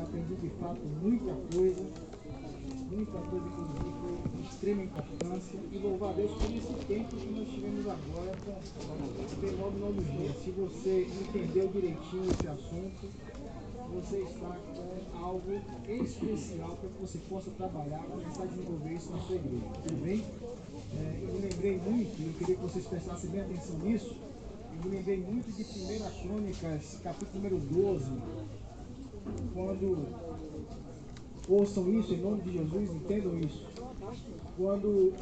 Aprendi de fato muita coisa que foi de extrema importância, e louvar a Deus por esse tempo que nós tivemos agora com fenomenologia. Se você entendeu direitinho esse assunto, você está com algo especial para que você possa trabalhar, começar a desenvolver isso na sua igreja, tudo bem? Eu me lembrei muito, eu queria que vocês prestassem bem atenção nisso, eu me lembrei muito de 1 Crônicas, capítulo número 12, quando, ouçam isso em nome de Jesus, entendam isso, quando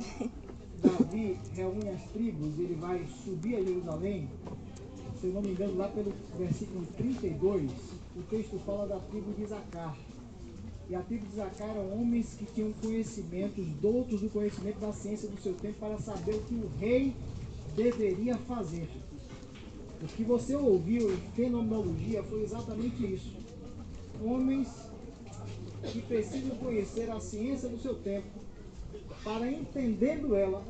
Davi reúne as tribos, ele vai subir a Jerusalém, se eu não me engano, lá pelo versículo 32, o texto fala da tribo de Isacar. E a tribo de Isacar eram homens que tinham conhecimentos, doutos do conhecimento da ciência do seu tempo, para saber o que o rei deveria fazer. O que você ouviu em fenomenologia foi exatamente isso. Homens que precisam conhecer a ciência do seu tempo, para, entendendo ela,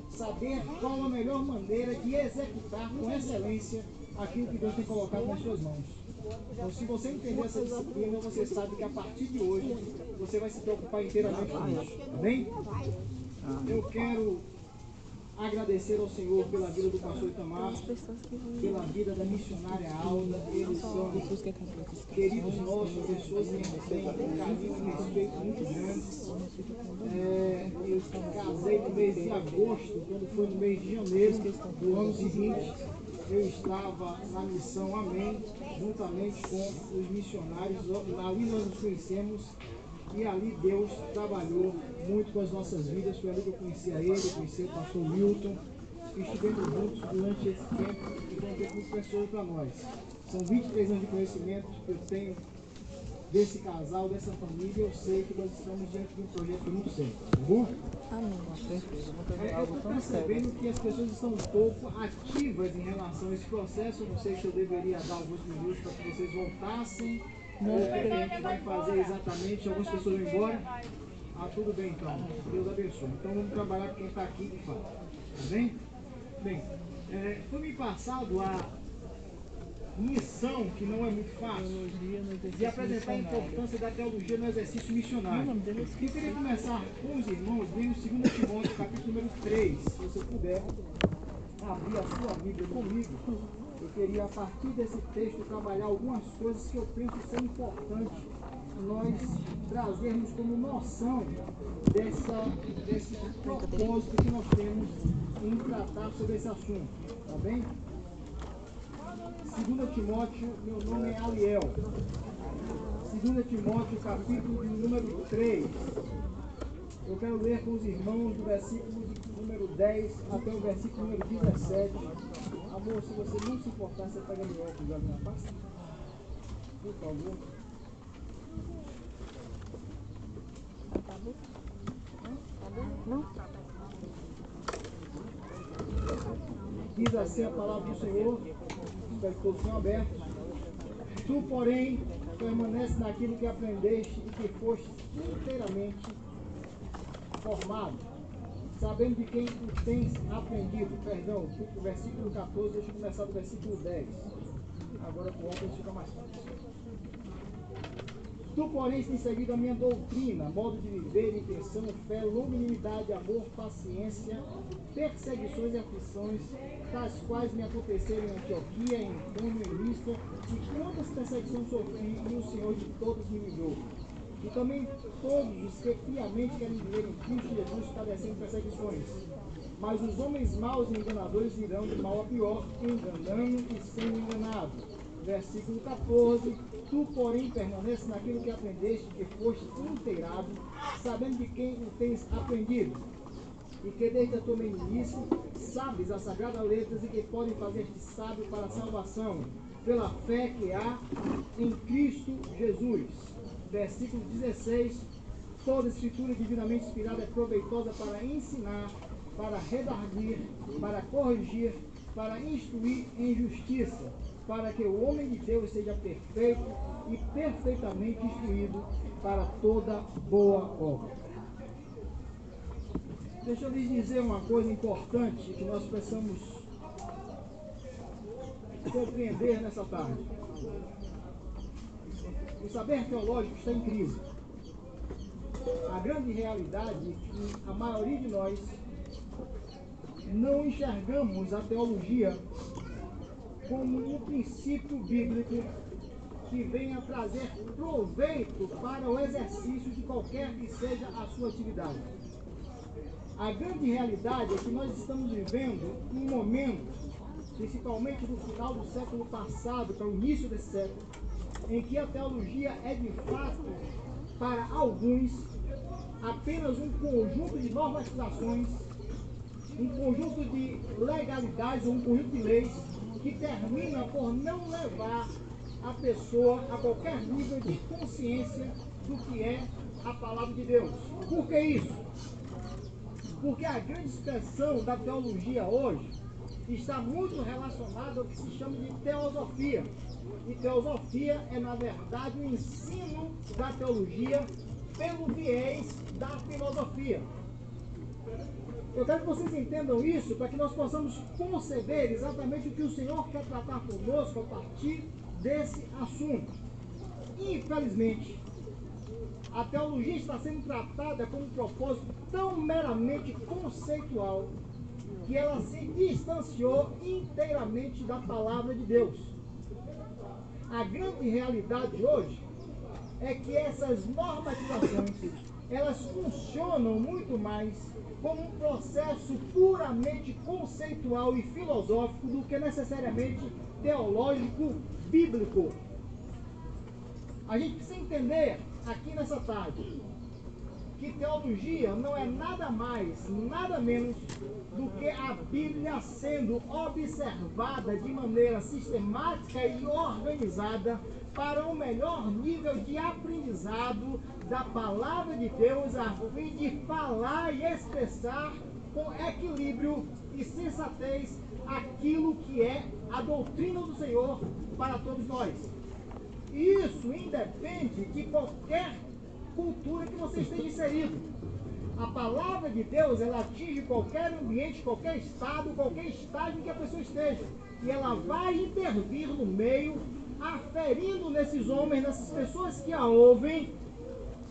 saber qual a melhor maneira de executar com excelência aquilo que Deus tem colocado nas suas mãos. Então, se você entender essa disciplina, você sabe que a partir de hoje você vai se preocupar inteiramente com isso. Tá bem? Eu quero agradecer ao Senhor pela vida do pastor Itamar, pela vida da missionária Alda. Eles são queridos nossos, pessoas que têm um carinho e um respeito muito grande. Eu casei no mês de agosto, quando foi no mês de janeiro do ano seguinte, eu estava na missão Amém, juntamente com os missionários. Ali nós nos conhecemos e ali Deus trabalhou muito com as nossas vidas. Foi ali que eu conheci a ele, conheci o pastor Wilton, e estivemos juntos durante esse tempo e foi um tempo muito precioso para nós. São 23 anos de conhecimento que eu tenho desse casal, dessa família. Eu sei que nós estamos diante de um projeto muito sério, tá bom? Amém. Com certeza. Eu estou percebendo que as pessoas estão um pouco ativas em relação a esse processo. Eu não sei se eu deveria dar alguns minutos para que vocês voltassem. Ou o que a gente vai fazer exatamente. Algumas pessoas vão embora. Ah, tudo bem então. Deus abençoe. Então vamos trabalhar com quem está aqui de fato. Tá bem? Bem, foi me passado a missão, que não é muito fácil, de apresentar a importância da teologia no exercício missionário. Eu queria começar com os irmãos lendo 2 Timóteo, capítulo número 3. Se você puder abrir a sua Bíblia comigo, eu queria, a partir desse texto, trabalhar algumas coisas que eu penso ser importante nós trazermos como noção desse propósito que nós temos em tratar sobre esse assunto. Tá bem? 2 Timóteo, meu nome é Aliel. 2 Timóteo, capítulo de número 3. Eu quero ler com os irmãos do versículo número 10 até o versículo número 17. Amor, se você não se importar, você pega meu óculos ali na pasta? Por favor. Não? Diz assim a palavra do Senhor, espero que todos sejam abertos. Tu, porém, permanece naquilo que aprendeste e que foste inteiramente formado, sabendo de quem o tens aprendido. Perdão, o versículo 14, deixa eu começar do versículo 10. Agora com o óculos fica mais fácil. Tu, porém, tens seguido a minha doutrina, modo de viver, intenção, fé, longanimidade, amor, paciência, perseguições e aflições, das quais me aconteceram em Antioquia, em Icônio, em Listra, e quantas perseguições sofri, e o Senhor de todos me livrou. E também todos os que piamente querem viver em Cristo Jesus padecendo perseguições. Mas os homens maus e enganadores irão de mal a pior, enganando e sendo enganados. Versículo 14. Tu, porém, permaneces naquilo que aprendeste, que foste inteirado, sabendo de quem o tens aprendido, e que desde a tua meninice sabes as sagradas letras e que podem fazer-te sábio para a salvação, pela fé que há em Cristo Jesus. Versículo 16. Toda escritura divinamente inspirada é proveitosa para ensinar, para redarguir, para corrigir, para instruir em justiça, para que o homem de Deus seja perfeito e perfeitamente instruído para toda boa obra. Deixa eu lhes dizer uma coisa importante que nós precisamos compreender nessa tarde. o saber teológico está em crise. A grande realidade é que a maioria de nós não enxergamos a teologia como um princípio bíblico que venha trazer proveito para o exercício de qualquer que seja a sua atividade. A grande realidade é que nós estamos vivendo um momento, principalmente do final do século passado para o início desse século, em que a teologia é de fato, para alguns, apenas um conjunto de normatizações, um conjunto de legalidades, um conjunto de leis que termina por não levar a pessoa a qualquer nível de consciência do que é a palavra de Deus. Por que isso? Porque a grande expressão da teologia hoje está muito relacionada ao que se chama de teosofia. E teosofia é, na verdade, o ensino da teologia pelo viés da filosofia. Eu quero que vocês entendam isso para que nós possamos conceber exatamente o que o Senhor quer tratar conosco a partir desse assunto. Infelizmente, a teologia está sendo tratada com um propósito tão meramente conceitual que ela se distanciou inteiramente da palavra de Deus. A grande realidade hoje é que essas normatizações, elas funcionam muito mais como um processo puramente conceitual e filosófico do que necessariamente teológico, bíblico. A gente precisa entender aqui nessa tarde que teologia não é nada mais, nada menos do que a Bíblia sendo observada de maneira sistemática e organizada para um melhor nível de aprendizado da palavra de Deus, a fim de falar e expressar com equilíbrio e sensatez aquilo que é a doutrina do Senhor para todos nós. E isso independe de qualquer cultura que você esteja inserido. A palavra de Deus, ela atinge qualquer ambiente, qualquer estado, qualquer estágio em que a pessoa esteja. E ela vai intervir no meio, aferindo nesses homens, nessas pessoas que a ouvem,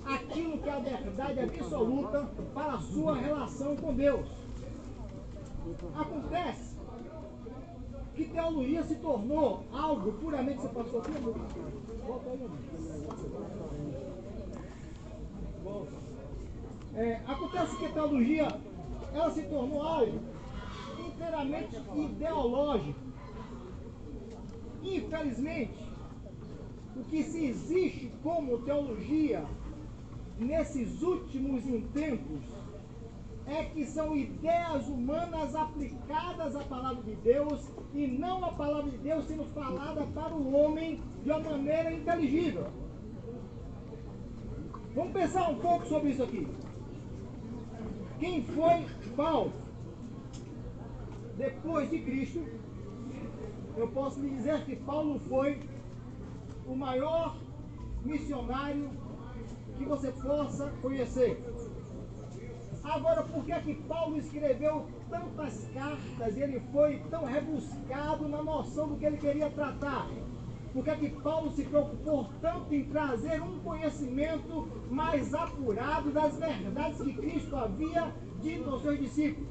aquilo que é a verdade absoluta para a sua relação com Deus. Acontece que teologia se tornou algo puramente... Você passou aqui, amor? Volta aí, amor. Acontece que a teologia, ela se tornou algo inteiramente ideológico. Infelizmente, o que se existe como teologia nesses últimos tempos é que são ideias humanas aplicadas à palavra de Deus e não a palavra de Deus sendo falada para o homem de uma maneira inteligível. Vamos pensar um pouco sobre isso aqui. Quem foi Paulo? Depois de Cristo, eu posso lhe dizer que Paulo foi o maior missionário que você possa conhecer. Agora, por que é que Paulo escreveu tantas cartas e ele foi tão rebuscado na noção do que ele queria tratar? Por que é que Paulo se preocupou tanto em trazer um conhecimento mais apurado das verdades que Cristo havia dito aos seus discípulos?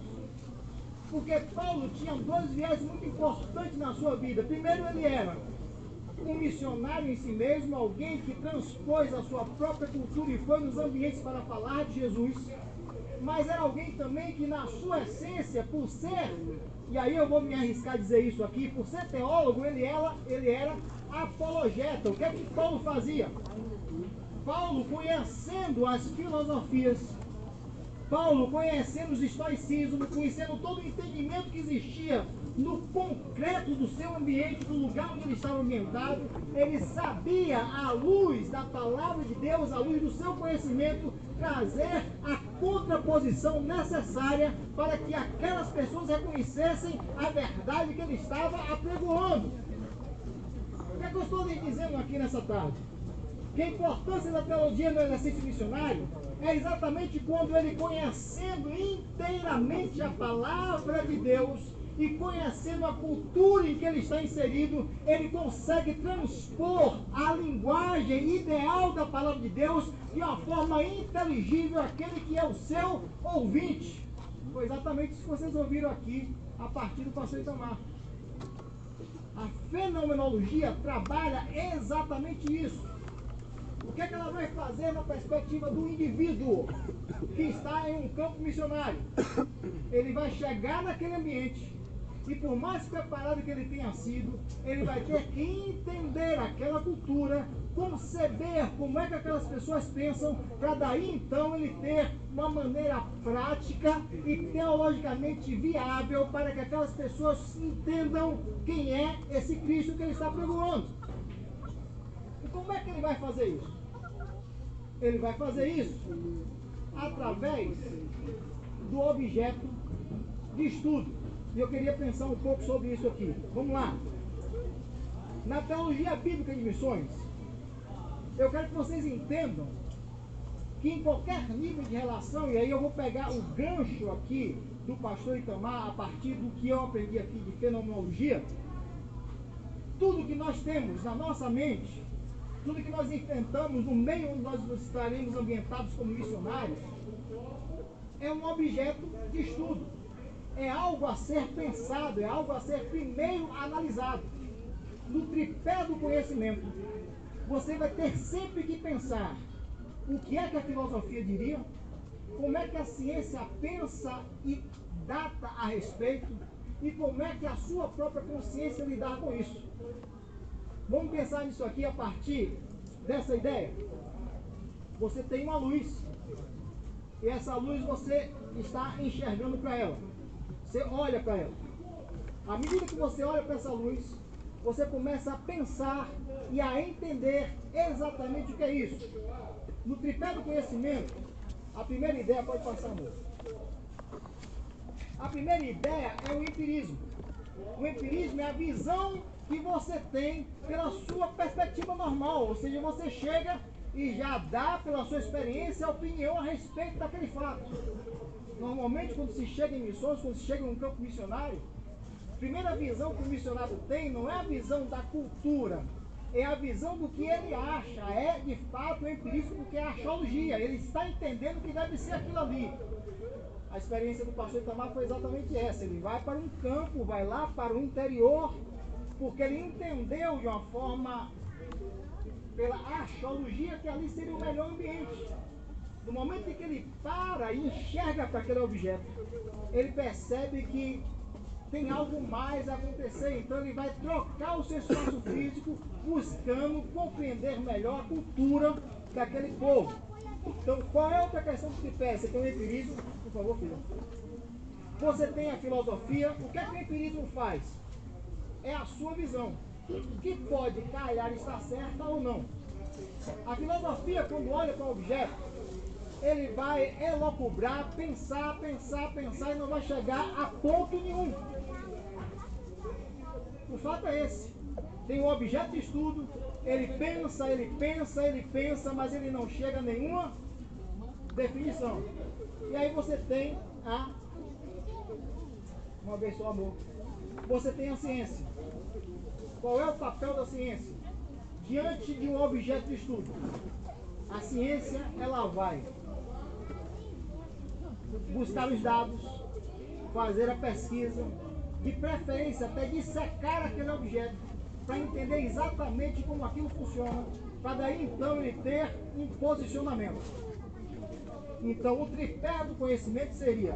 Porque Paulo tinha dois viés muito importantes na sua vida. Primeiro, ele era um missionário em si mesmo, alguém que transpôs a sua própria cultura e foi nos ambientes para falar de Jesus. Mas era alguém também que na sua essência, por ser, e aí eu vou me arriscar a dizer isso aqui, por ser teólogo, ele era apologeta. O que é que Paulo fazia? Paulo, conhecendo as filosofias, Paulo, conhecendo os estoicismos, conhecendo todo o entendimento que existia no concreto do seu ambiente, do lugar onde ele estava ambientado, ele sabia, à luz da palavra de Deus, à luz do seu conhecimento, trazer a contraposição necessária para que aquelas pessoas reconhecessem a verdade que ele estava apregoando. O que é que eu estou lhe dizendo aqui nessa tarde? Que a importância da teologia no exercício missionário é exatamente quando ele, conhecendo inteiramente a palavra de Deus, e conhecendo a cultura em que ele está inserido, ele consegue transpor a linguagem ideal da palavra de Deus de uma forma inteligível àquele que é o seu ouvinte. Foi exatamente isso que vocês ouviram aqui a partir do pastor Itamar. A fenomenologia trabalha exatamente isso. O que é que ela vai fazer na perspectiva do indivíduo que está em um campo missionário? Ele vai chegar naquele ambiente e, por mais preparado que ele tenha sido, ele vai ter que entender aquela cultura, conceber como é que aquelas pessoas pensam, para daí então ele ter uma maneira prática e teologicamente viável para que aquelas pessoas entendam quem é esse Cristo que ele está pregando. E como é que ele vai fazer isso? Ele vai fazer isso através do objeto de estudo. E eu queria pensar um pouco sobre isso aqui. Vamos lá. Na teologia bíblica de missões, eu quero que vocês entendam que em qualquer nível de relação, e aí eu vou pegar o gancho aqui do pastor Itamar, a partir do que eu aprendi aqui de fenomenologia, tudo que nós temos na nossa mente, tudo que nós enfrentamos no meio onde nós estaremos ambientados como missionários, é um objeto de estudo. É algo a ser pensado, é algo a ser primeiro analisado. No tripé do conhecimento, você vai ter sempre que pensar o que é que a filosofia diria, como é que a ciência pensa e data a respeito, e como é que a sua própria consciência lidar com isso. Vamos pensar nisso aqui a partir dessa ideia. Você tem uma luz, e essa luz você está enxergando para ela. Você olha para ela. À medida que você olha para essa luz, você começa a pensar e a entender exatamente o que é isso. No tripé do conhecimento, a primeira ideia, pode passar, amor. A primeira ideia é o empirismo. O empirismo é a visão que você tem pela sua perspectiva normal, ou seja, você chega e já dá pela sua experiência a opinião a respeito daquele fato. Normalmente, quando se chega em missões, quando se chega em um campo missionário, a primeira visão que o missionário tem não é a visão da cultura, é a visão do que ele acha, é de fato o empirismo, porque é a axiologia, ele está entendendo que deve ser aquilo ali. A experiência do pastor Itamar foi exatamente essa, ele vai para um campo, vai lá para o interior, porque ele entendeu de uma forma, pela axiologia, que ali seria o melhor ambiente. No momento em que ele para e enxerga para aquele objeto, ele percebe que tem algo mais a acontecer. Então ele vai trocar o seu espaço físico, buscando compreender melhor a cultura daquele povo. Então, qual é a outra questão que se pede? Você tem o empirismo, por favor, filho. Você tem a filosofia. O que é que o empirismo faz? É a sua visão, que pode calhar estar certa ou não. A filosofia, quando olha para o objeto, ele vai elocubrar, pensar e não vai chegar a ponto nenhum. O fato é esse. Tem um objeto de estudo, ele pensa, mas ele não chega a nenhuma definição. E aí você tem uma vez só, amor, você tem a ciência. Qual é o papel da ciência? Diante de um objeto de estudo, a ciência, ela vai buscar os dados, fazer a pesquisa, de preferência até dissecar aquele objeto, para entender exatamente como aquilo funciona, para daí então ele ter um posicionamento. Então o tripé do conhecimento seria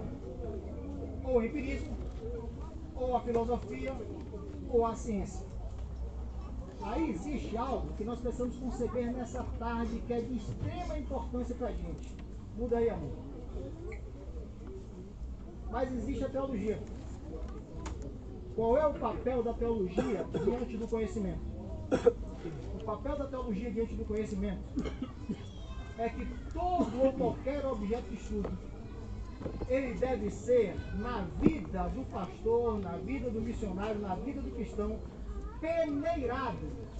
ou o empirismo, ou a filosofia, ou a ciência. Aí existe algo que nós precisamos conceber nessa tarde que é de extrema importância para a gente. Muda aí, amor. Mas existe a teologia. Qual é o papel da teologia diante do conhecimento? O papel da teologia diante do conhecimento é que todo ou qualquer objeto de estudo, ele deve ser, na vida do pastor, na vida do missionário, na vida do cristão, peneirado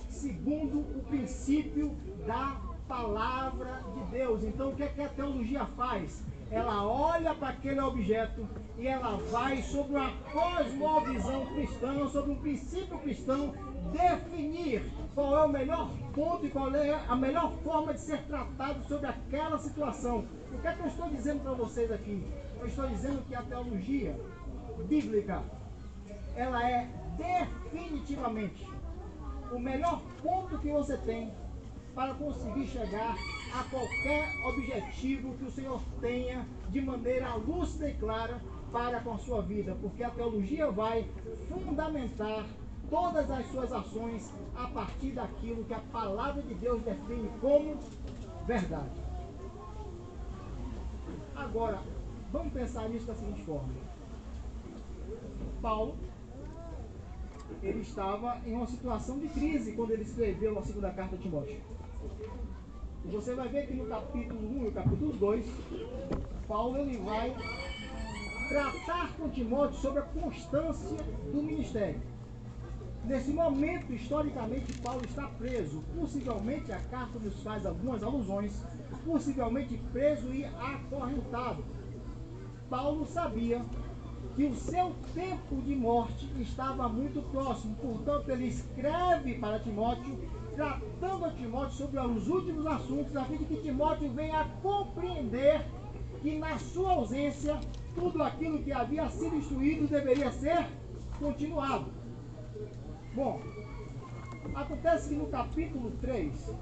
segundo o princípio da palavra de Deus. Então o que é que a teologia faz? Ela olha para aquele objeto e ela vai sobre uma cosmovisão cristã, sobre um princípio cristão, definir qual é o melhor ponto e qual é a melhor forma de ser tratado sobre aquela situação. O que é que eu estou dizendo para vocês aqui? Eu estou dizendo que a teologia bíblica, ela é definitivamente o melhor ponto que você tem para conseguir chegar a qualquer objetivo que o Senhor tenha de maneira lúcida e clara para com a sua vida, porque a teologia vai fundamentar todas as suas ações a partir daquilo que a palavra de Deus define como verdade. Agora, vamos pensar nisso da seguinte forma. Paulo, ele estava em uma situação de crise quando ele escreveu a segunda carta a Timóteo. E você vai ver que no capítulo 1 e no capítulo 2, Paulo ele vai tratar com Timóteo sobre a constância do ministério. Nesse momento, historicamente, Paulo está preso. Possivelmente, a carta nos faz algumas alusões, possivelmente preso e acorrentado. Paulo sabia que o seu tempo de morte estava muito próximo, portanto ele escreve para Timóteo, tratando a Timóteo sobre os últimos assuntos, a fim de que Timóteo venha a compreender que na sua ausência, tudo aquilo que havia sido instruído deveria ser continuado. Bom, acontece que no capítulo 3,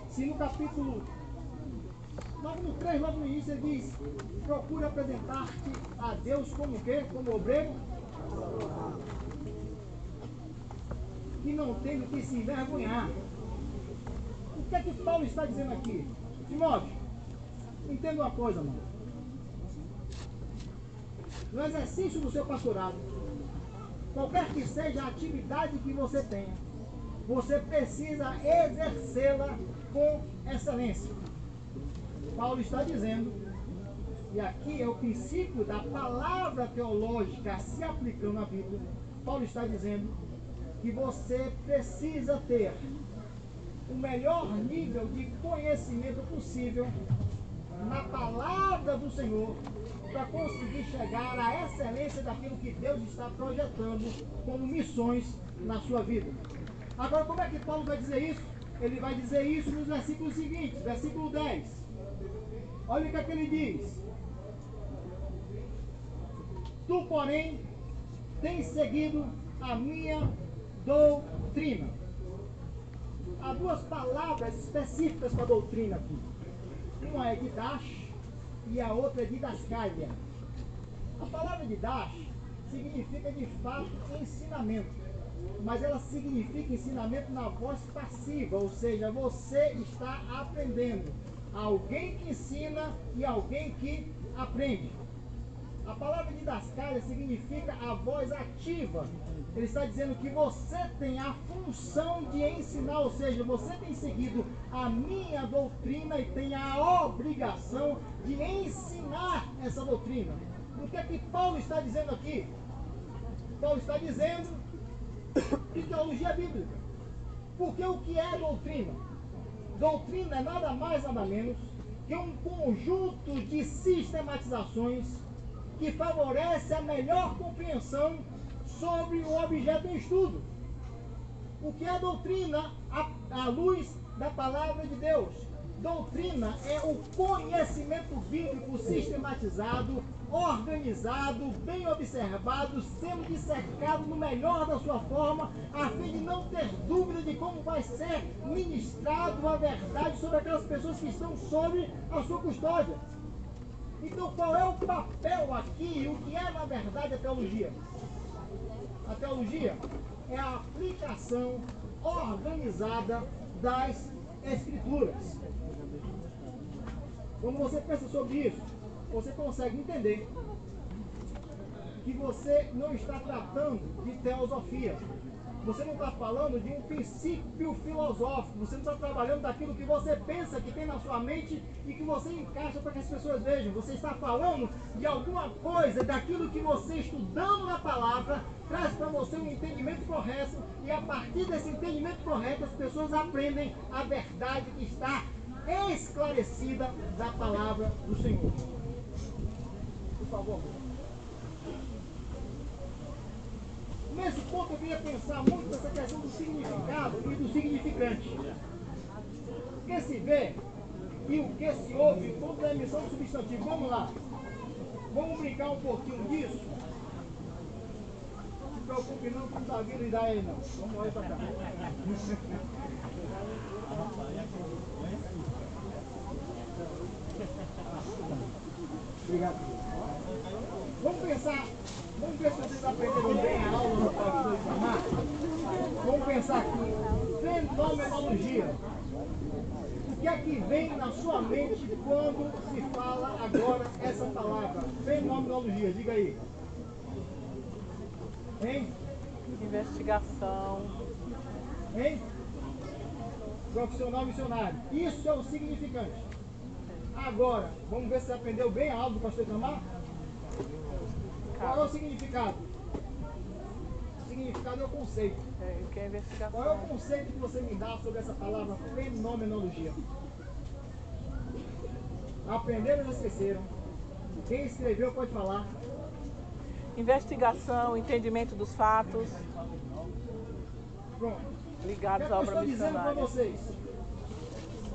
se no capítulo logo no 3, logo no início, ele diz: procura apresentar-te a Deus como o quê? Como obreiro que não tem do que se envergonhar. O que é que Paulo está dizendo aqui? Timóteo, entenda uma coisa, mano. No exercício do seu pastorado, qualquer que seja a atividade que você tenha, você precisa exercê-la com excelência. Paulo está dizendo, e aqui é o princípio da palavra teológica se aplicando à Bíblia. Paulo está dizendo que você precisa ter o melhor nível de conhecimento possível na palavra do Senhor para conseguir chegar à excelência daquilo que Deus está projetando como missões na sua vida. Agora, como é que Paulo vai dizer isso? Ele vai dizer isso nos versículos seguintes, versículo 10. Olha o que é que ele diz. Tu, porém, tens seguido a minha doutrina. Há duas palavras específicas para a doutrina aqui. Uma é didash e a outra é didascalia. A palavra didash significa de fato ensinamento, mas ela significa ensinamento na voz passiva, ou seja, você está aprendendo. Alguém que ensina e alguém que aprende. A palavra didascalia significa a voz ativa. Ele está dizendo que você tem a função de ensinar, ou seja, você tem seguido a minha doutrina e tem a obrigação de ensinar essa doutrina. O que é que Paulo está dizendo aqui? Paulo está dizendo de teologia bíblica. Porque o que é doutrina? Doutrina é nada mais, nada menos que um conjunto de sistematizações que favorece a melhor compreensão sobre o objeto em estudo. O que é doutrina à luz da palavra de Deus? Doutrina é o conhecimento bíblico sistematizado, organizado, bem observado, sendo dissecado no melhor da sua forma, a fim de não ter dúvida de como vai ser ministrado a verdade sobre aquelas pessoas que estão sob a sua custódia. Então, qual é o papel aqui? O que é, na verdade, a teologia? A teologia é a aplicação organizada das Escrituras. Quando você pensa sobre isso, você consegue entender que você não está tratando de teosofia. Você não está falando de um princípio filosófico. Você não está trabalhando daquilo que você pensa que tem na sua mente e que você encaixa para que as pessoas vejam. Você está falando de alguma coisa, daquilo que você, estudando na palavra, traz para você um entendimento correto. E a partir desse entendimento correto, as pessoas aprendem a verdade que está esclarecida da palavra do Senhor. Por favor. Nesse ponto eu queria pensar muito nessa questão do significado e do significante. O que se vê e o que se ouve, toda a emissão do substantivo. Vamos lá. Vamos brincar um pouquinho disso. Não se preocupe não, que não está vindo e dá aí não. Vamos olhar para cá. Obrigado. Vamos pensar. Vamos ver se vocês aprenderam bem a aula do professor Itamar. Vamos pensar aqui. Fenomenologia. O que é que vem na sua mente quando se fala agora essa palavra? Fenomenologia, diga aí. Hein? Investigação. Hein? Profissional missionário. Isso é o significante. Agora, vamos ver se você aprendeu bem a aula do pastor Itamar. Qual é o significado? O significado é o conceito. O que é investigação? Qual é o conceito que você me dá sobre essa palavra fenomenologia? Aprenderam ou esqueceram? Quem escreveu pode falar. Investigação, entendimento dos fatos. Pronto. Ligados à Eu obra estou dizendo para missionária. vocês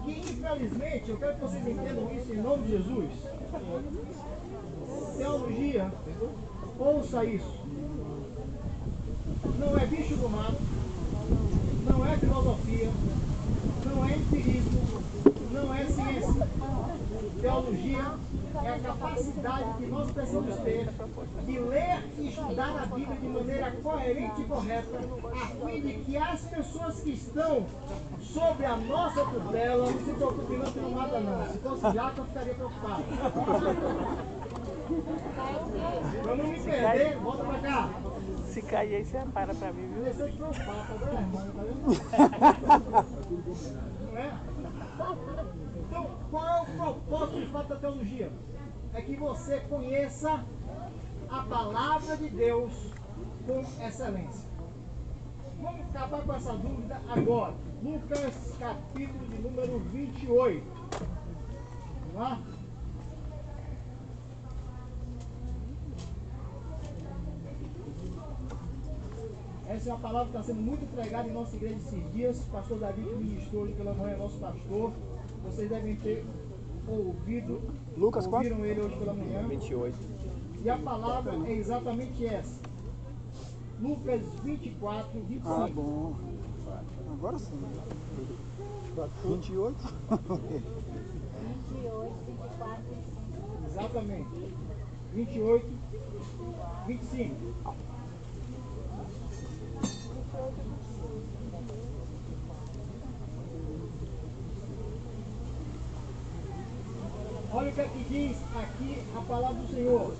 que, infelizmente, eu quero que vocês entendam isso em nome de Jesus. Teologia, ouça isso. Não é bicho do mato, não é filosofia, não é empirismo, não é ciência. Teologia é a capacidade que nós precisamos ter de ler e estudar a Bíblia de maneira coerente e correta, a fim de que as pessoas que estão sobre a nossa tutela, não se preocupem não, que não mata não. Se fosse Jaco, eu ficaria preocupado. Pra não me perder, volta pra cá. Se cair aí, você para pra mim, viu? Deixa eu te preocupar, tá vendo, irmão? Tá vendo? Não é? Então, qual é o propósito de fato da teologia? É que você conheça a palavra de Deus com excelência. Vamos acabar com essa dúvida agora. Lucas, capítulo de número 28. Vamos lá? Essa é uma palavra que está sendo muito pregada em nossa igreja esses dias. O pastor Davi, que ministrou hoje pela manhã, é nosso pastor. Vocês devem ter ouvido. Lucas ouviram ele hoje pela manhã. 28. E a palavra é exatamente essa. Lucas 24, 25. Ah, bom. Agora sim. 28. 28, 24. Exatamente. 28, 25. Olha o que aqui diz aqui a palavra do Senhor.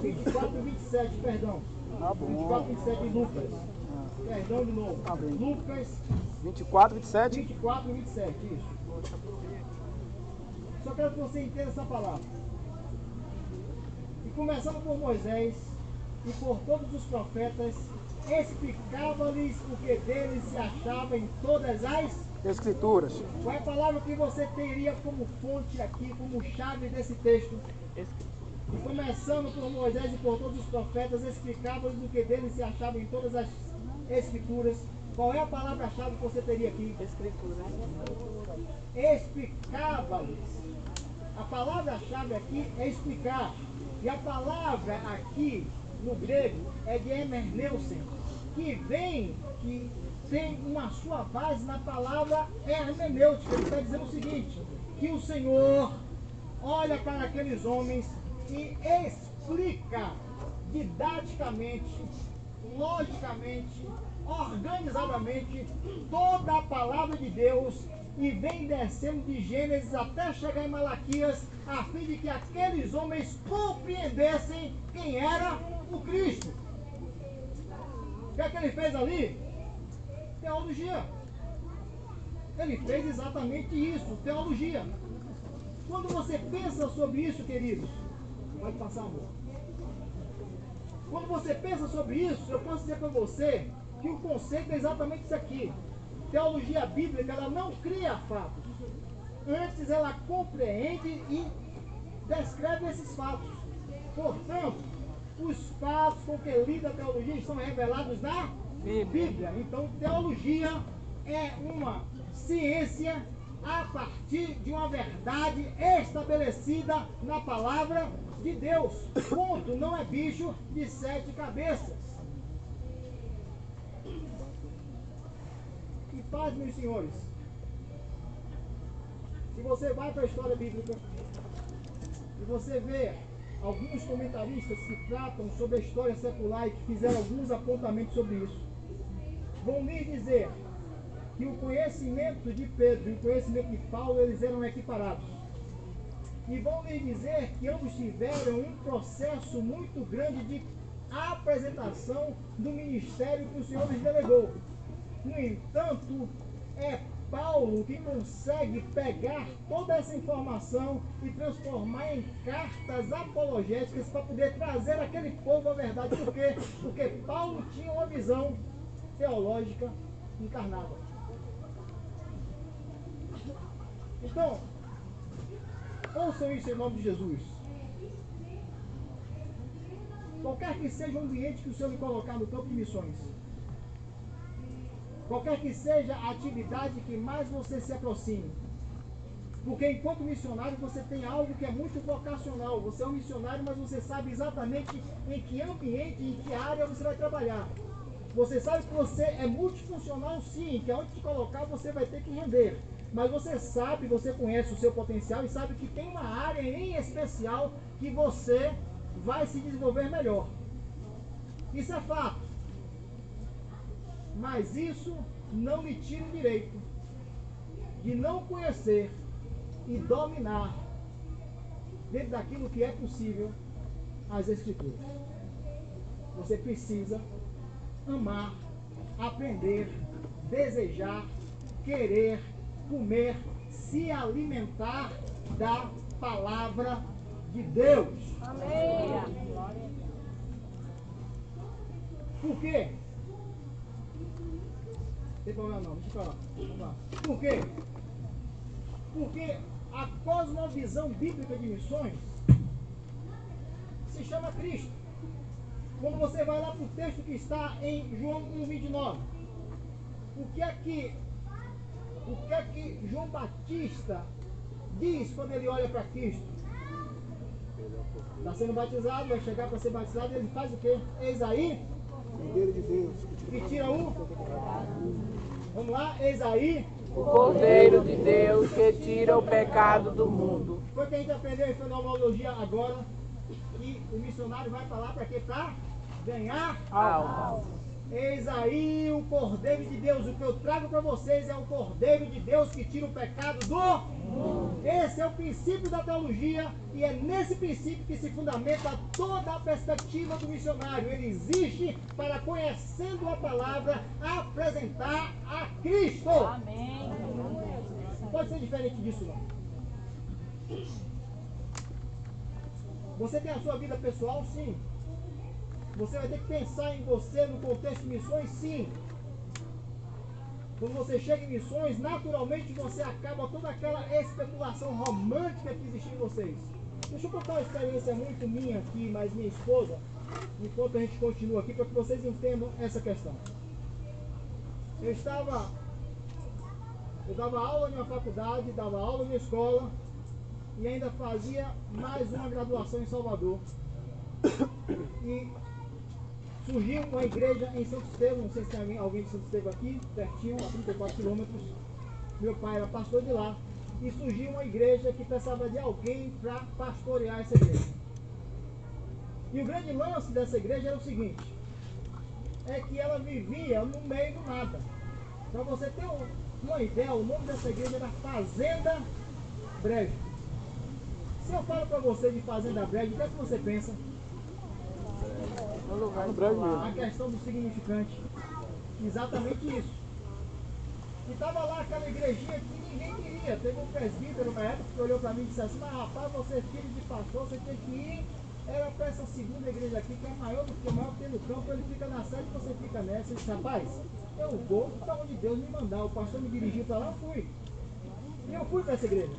24 e 27, perdão. Ah, bom. 24 e 27 em Lucas. Perdão de novo. Tá bem. Lucas 24, 27. 24 e 27, isso. Só quero que você entenda essa palavra. E começando por Moisés e por todos os profetas, explicava-lhes o que deles se achava em todas as... Escrituras. Qual é a palavra que você teria como fonte aqui, como chave desse texto? E começando por Moisés e por todos os profetas, explicava-lhes o que deles se achava em todas as escrituras. Qual é a palavra-chave que você teria aqui? Escritura. Explicava-lhes. A palavra-chave aqui é explicar. E a palavra aqui, no grego, é de hermeneusen, que tem uma sua base na palavra hermenêutica. Ele está dizendo o seguinte, que o Senhor olha para aqueles homens e explica didaticamente, logicamente, organizadamente toda a palavra de Deus e vem descendo de Gênesis até chegar em Malaquias, a fim de que aqueles homens compreendessem quem era o Cristo. O que é que ele fez ali? Teologia. Ele fez exatamente isso, teologia. Quando você pensa sobre isso, queridos, pode passar, amor. Quando você pensa sobre isso, eu posso dizer para você que o conceito é exatamente isso aqui. Teologia bíblica, ela não cria fatos. Antes, ela compreende e descreve esses fatos. Portanto, os fatos com que lida a teologia estão revelados na Bíblia. Então, teologia é uma ciência a partir de uma verdade estabelecida na palavra de Deus. Ponto. Não é bicho de 7 cabeças. E paz, meus senhores, se você vai para a história bíblica e você vê alguns comentaristas que tratam sobre a história secular e que fizeram alguns apontamentos sobre isso, vão lhe dizer que o conhecimento de Pedro e o conhecimento de Paulo, eles eram equiparados. E vão lhe dizer que ambos tiveram um processo muito grande de apresentação do ministério que o Senhor lhes delegou. No entanto, é Paulo que consegue pegar toda essa informação e transformar em cartas apologéticas para poder trazer àquele povo a verdade. Por quê? Porque Paulo tinha uma visão teológica encarnada. Então, ouçam isso em nome de Jesus. Qualquer que seja o ambiente que o Senhor lhe colocar no campo de missões, qualquer que seja a atividade que mais você se aproxime, porque enquanto missionário você tem algo que é muito vocacional. Você é um missionário, mas você sabe exatamente em que ambiente, em que área você vai trabalhar. Você sabe que você é multifuncional, sim, que aonde te colocar você vai ter que render. Mas você sabe, você conhece o seu potencial e sabe que tem uma área em especial que você vai se desenvolver melhor. Isso é fato. Mas isso não lhe tira o direito de não conhecer e dominar, dentro daquilo que é possível, as Escrituras. Você precisa amar, aprender, desejar, querer, comer, se alimentar da palavra de Deus. Amém. Por quê? Não tem problema não, deixa eu falar. Vamos lá. Por quê? Porque a cosmovisão bíblica de missões se chama Cristo. Quando você vai lá para o texto que está em João 1,29, o que é que João Batista diz quando ele olha para Cristo? Está sendo batizado, vai chegar para ser batizado, e ele faz o quê? Eis aí, Cordeiro de Deus. que tira o... Vamos lá, eis aí, O Cordeiro de Deus que tira o pecado do mundo. foi que a gente aprendeu em fenomenologia agora, que o missionário vai falar para quê? Para ganhar Alma. Eis aí o Cordeiro de Deus. O que eu trago para vocês é o Cordeiro de Deus que tira o pecado do mundo. Esse é o princípio da teologia e é nesse princípio que se fundamenta toda a perspectiva do missionário. Ele existe para, conhecendo a palavra, apresentar a Cristo. Amém. Não pode ser diferente disso, não. Você tem a sua vida pessoal, sim. Você vai ter que pensar em você no contexto de missões, sim. Quando você chega em missões, naturalmente você acaba toda aquela especulação romântica que existe em vocês. Deixa eu contar uma experiência muito minha aqui, mas minha esposa, enquanto a gente continua aqui, para que vocês entendam essa questão. Eu dava aula em uma faculdade, dava aula em uma escola e ainda fazia mais uma graduação em Salvador. E surgiu uma igreja em Santo Estevão, não sei se tem alguém de Santo Estevão aqui, pertinho, a 34 quilômetros. Meu pai era pastor de lá. E surgiu uma igreja que precisava de alguém para pastorear essa igreja. E o grande lance dessa igreja era o seguinte: é que ela vivia no meio do nada. Para você ter uma ideia, o nome dessa igreja era Fazenda Brejo. Se eu falo para você de Fazenda Brejo, o que é que você pensa? No breve mesmo. A questão do significante. Exatamente isso. E estava lá aquela igrejinha que ninguém queria. Teve um presbítero na época que olhou para mim e disse assim: mas rapaz, você é filho de pastor, você tem que ir. Era para essa segunda igreja aqui, que é maior do que o maior que tem no campo. Ele fica na sede e você fica nessa. Eu disse: rapaz, eu vou para onde Deus me mandar. O pastor me dirigiu para lá, eu fui. E eu fui para essa igreja.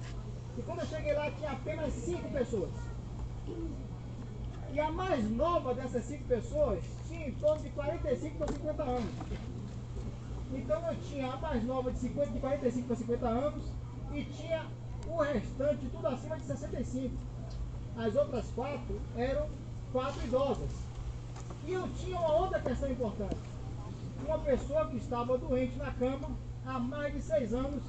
E quando eu cheguei lá, tinha apenas 5 pessoas. E a mais nova dessas 5 pessoas tinha em torno de 45 para 50 anos. Então eu tinha a mais nova de 45 para 50 anos e tinha o restante tudo acima de 65. As outras 4 eram 4 idosas. E eu tinha uma outra questão importante. Uma pessoa que estava doente na cama há mais de 6 anos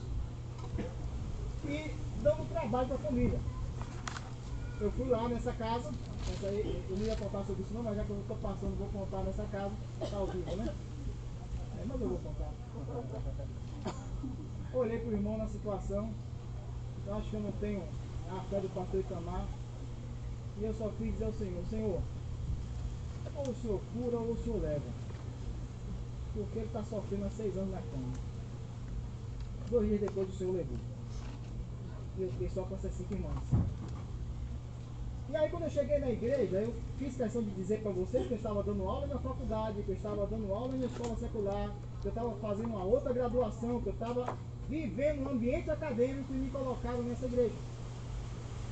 e dando trabalho para a família. Eu fui lá nessa casa, eu não ia contar sobre isso não, mas já que eu estou passando, vou contar nessa casa, está ao vivo, né? Mas eu vou contar. Olhei para o irmão na situação, eu acho que eu não tenho a fé do pastor Itamar, e eu só fiz dizer ao Senhor: Senhor, ou o Senhor cura ou o Senhor leva, porque ele está sofrendo há 6 anos na cama. 2 dias depois o Senhor levou. E eu fiquei só com essas 5 irmãs. E aí quando eu cheguei na igreja, eu fiz questão de dizer para vocês que eu estava dando aula na faculdade, que eu estava dando aula na escola secular, que eu estava fazendo uma outra graduação, que eu estava vivendo um ambiente acadêmico e me colocaram nessa igreja.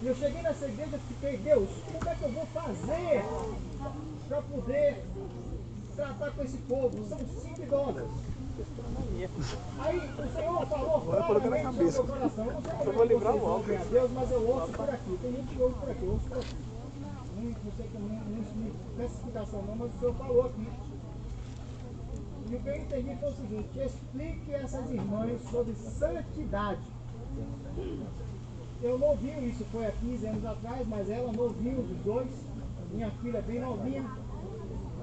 E eu cheguei nessa igreja e fiquei: Deus, como é que eu vou fazer para poder tratar com esse povo? São 5 idosas. Aí o Senhor falou claramente no meu coração. Eu não sei como é que vocês ouvem a Deus, mas eu ouço por aqui. Tem gente que ouve por aqui, eu ouço por aqui. Não sei como, não explicação não, mas o Senhor falou aqui. E o que eu entendi foi o seguinte: explique essas irmãs sobre santidade. Eu novinho, isso foi há 15 anos atrás, mas ela novinho dos 2, minha filha bem novinha,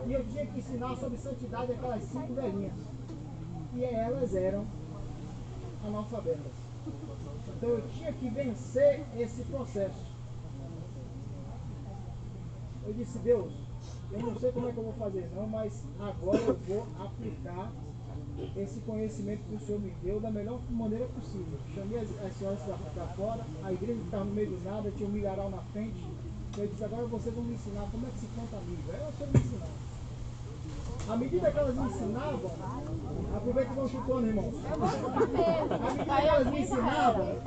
e eu tinha que ensinar sobre santidade aquelas 5 velhinhas. E elas eram analfabetas. Então eu tinha que vencer esse processo. Eu disse: Deus, eu não sei como é que eu vou fazer não, mas agora eu vou aplicar esse conhecimento que o Senhor me deu da melhor maneira possível. Chamei as senhoras para fora, a igreja estava no meio do nada, tinha um milharal na frente. Eu disse: agora vocês vão me ensinar como é que se canta amiga. Aí eu me ensinar. À medida que elas me ensinavam, aproveita e vão chutando, irmãos. À medida que elas me ensinavam,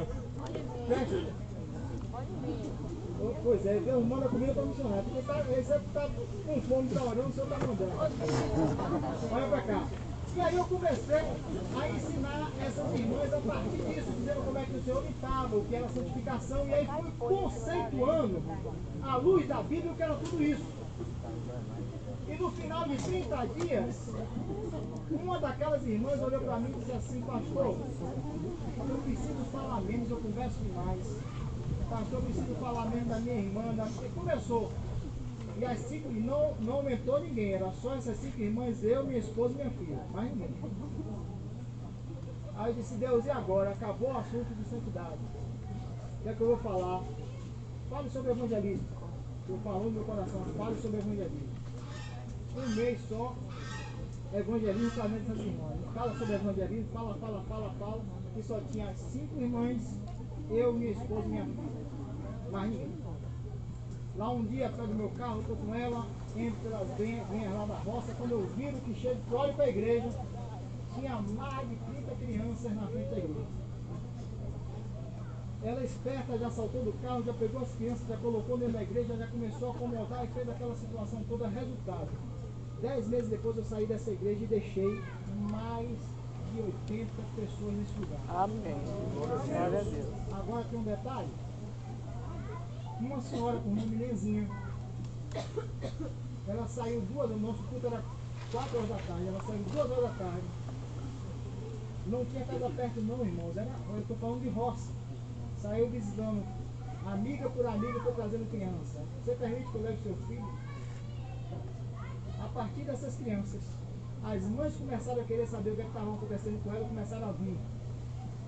pois é, Deus manda comida para missionário. Porque você está com fome, está orando, o Senhor está mandando. Olha para cá. E aí eu comecei a ensinar essas irmãs a partir disso, dizendo como é que o Senhor limpava, o que era santificação, e aí fui conceituando, à luz da Bíblia, o que era tudo isso. E no final de 30 dias, uma daquelas irmãs olhou para mim e disse assim: pastor, eu preciso falar menos, eu converso demais. Pastor, eu preciso falar menos da minha irmã. E começou. E as 5, não aumentou ninguém, era só essas 5 irmãs, eu, minha esposa e minha filha, mais ninguém. Aí eu disse: Deus, e agora? Acabou o assunto de santidade. O que é que eu vou falar? Fale sobre evangelismo. Eu falo no meu coração: fale sobre evangelismo. Um mês só, evangelismo fazendo essas irmãs. Fala sobre evangelismo, fala. E só tinha as 5 irmãs, eu, minha esposa e minha filha. Mais ninguém. Lá um dia, atrás do meu carro, eu estou com ela, entre elas vem lá da roça, quando eu viro que chego, que olho para a igreja, tinha mais de 30 crianças na frente da igreja. Ela esperta, já saltou do carro, já pegou as crianças, já colocou dentro da igreja, já começou a acomodar e fez aquela situação toda. Resultado: 10 meses depois eu saí dessa igreja e deixei mais de 80 pessoas nesse lugar. Amém. Glória a Deus. Agora tem um detalhe. Uma senhora com nome Nenzinha, ela saiu 2 horas, o nosso culto era 4 horas da tarde, ela saiu 2 horas da tarde. Não tinha casa perto não, irmãos, eu estou falando de roça. Saiu visitando amiga por amiga, estou trazendo criança. Você permite que eu leve seu filho? A partir dessas crianças, as mães começaram a querer saber o que estava acontecendo com ela, começaram a vir.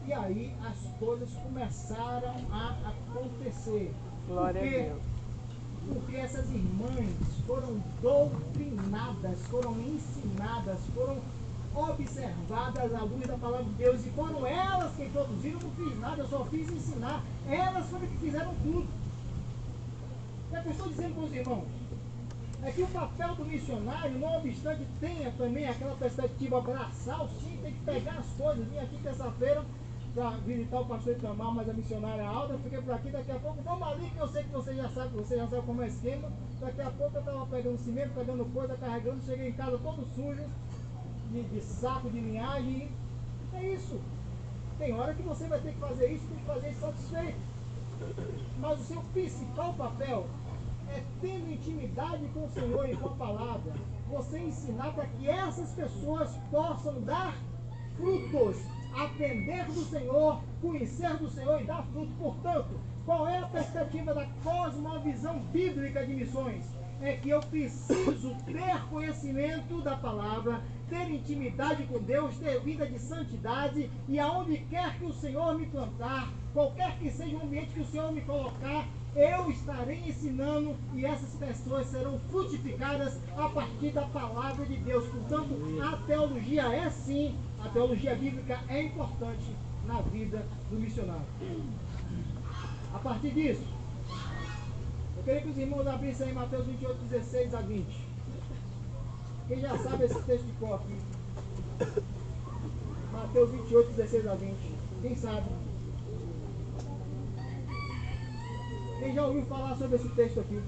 E aí as coisas começaram a acontecer. Glória a Deus. Porque essas irmãs foram doutrinadas, foram ensinadas, foram observadas à luz da palavra de Deus, e foram elas que introduziram. Eu não fiz nada, eu só fiz ensinar. Elas foram que fizeram tudo. E o que eu estou dizendo para os irmãos é que o papel do missionário, não obstante tenha também aquela perspectiva braçal, sim, tem que pegar as coisas. Vim aqui terça-feira para visitar o pastor Itamar, mas a missionária Alda, fiquei por aqui, daqui a pouco vamos ali, que eu sei que você já sabe como é o esquema. Daqui a pouco eu estava pegando cimento, pegando coisa, carregando, cheguei em casa todo sujo, de saco, de linhagem. É isso. Tem hora que você vai ter que fazer isso, tem que fazer isso satisfeito. Mas o seu principal papel é, tendo intimidade com o Senhor e com a palavra, você ensinar para que essas pessoas possam dar frutos, aprender do Senhor, conhecer do Senhor e dar fruto. Portanto, qual é a perspectiva da cosmovisão bíblica de missões? É que eu preciso ter conhecimento da palavra, ter intimidade com Deus, ter vida de santidade, e aonde quer que o Senhor me plantar, qualquer que seja o ambiente que o Senhor me colocar, eu estarei ensinando, e essas pessoas serão frutificadas a partir da palavra de Deus. Portanto, a teologia é sim, a teologia bíblica é importante na vida do missionário. A partir disso, eu queria que os irmãos abrissem aí Mateus 28, 16 a 20. Quem já sabe esse texto de cor aqui? Mateus 28, 16 a 20. Quem sabe? Quem já ouviu falar sobre esse texto aqui?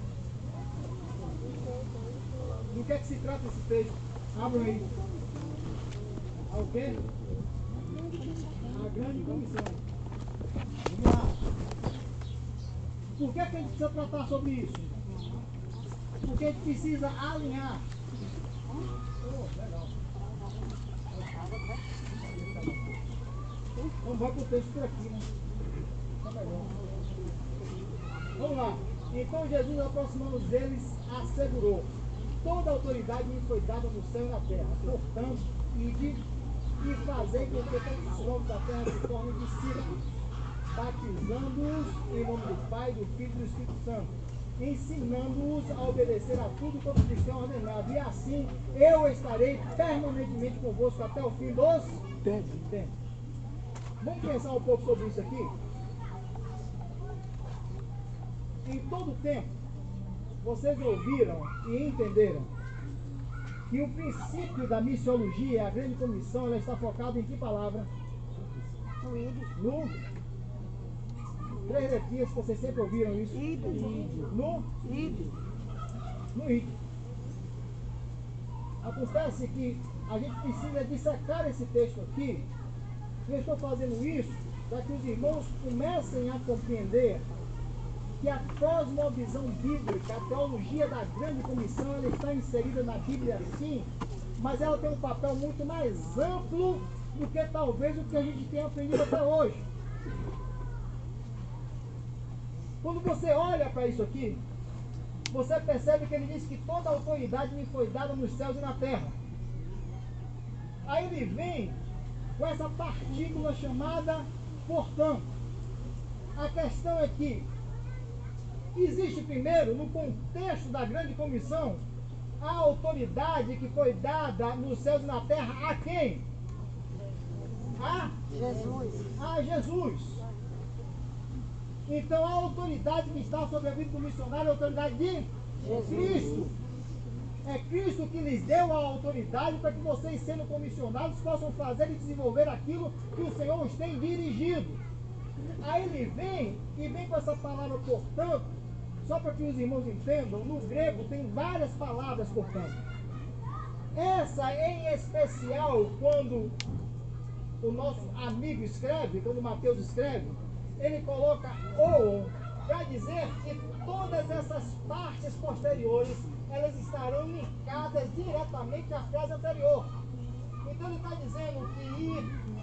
Do que é que se trata esse texto? Abram aí. O quê? A grande comissão. Vamos lá. Por que a gente precisa tratar sobre isso? Porque a gente precisa alinhar. Legal. Então vai para o texto por aqui, né? Tá melhor. Vamos lá. Então Jesus, aproximando deles, assegurou: toda a autoridade me foi dada no céu e na terra. Portanto, ide e fazei com que todos os povos da terra se tornem discípulos, batizando-os em nome do Pai, do Filho e do Espírito Santo, ensinando-os a obedecer a tudo quanto lhes tem ordenado. E assim eu estarei permanentemente convosco até o fim dos tempos. Vamos pensar um pouco sobre isso aqui? Em todo tempo, vocês ouviram e entenderam que o princípio da missiologia, a grande comissão, ela está focada em que palavra? No 3 letrinhas que vocês sempre ouviram isso. No id. Acontece que a gente precisa dissecar esse texto aqui. E eu estou fazendo isso para que os irmãos comecem a compreender que a cosmovisão bíblica, a teologia da grande comissão, ela está inserida na Bíblia sim, mas ela tem um papel muito mais amplo do que talvez o que a gente tenha aprendido até hoje. Quando você olha para isso aqui, você percebe que ele diz que toda a autoridade me foi dada nos céus e na terra. Aí ele vem com essa partícula chamada portanto. A questão é que existe primeiro, no contexto da grande comissão, a autoridade que foi dada nos céus e na terra a quem? A Jesus. Então a autoridade que está sobre a vida do missionário é a autoridade de Cristo. É Cristo que lhes deu a autoridade para que vocês, sendo comissionados, possam fazer e desenvolver aquilo que o Senhor os tem dirigido. Aí ele vem com essa palavra portanto, só para que os irmãos entendam, no grego tem várias palavras portanto. Essa em especial, quando o nosso amigo escreve, quando Mateus escreve, ele coloca ou para dizer que todas essas partes posteriores, elas estarão ligadas diretamente à frase anterior. Então ele está dizendo que ir,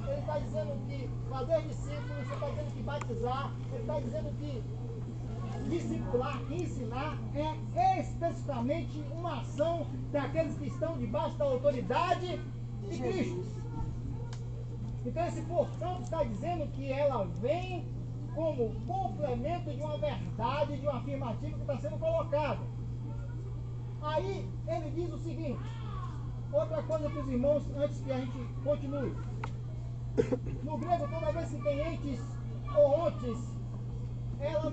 ele está dizendo que fazer discípulos, ele está dizendo que batizar, ele está dizendo que discipular, que ensinar é especificamente uma ação daqueles que estão debaixo da autoridade de Cristo. Então esse portanto está dizendo que ela vem como complemento de uma verdade, de uma afirmativa que está sendo colocada. Aí ele diz o seguinte, outra coisa para os irmãos, antes que a gente continue. No grego, toda vez que tem entes ou ontes, ela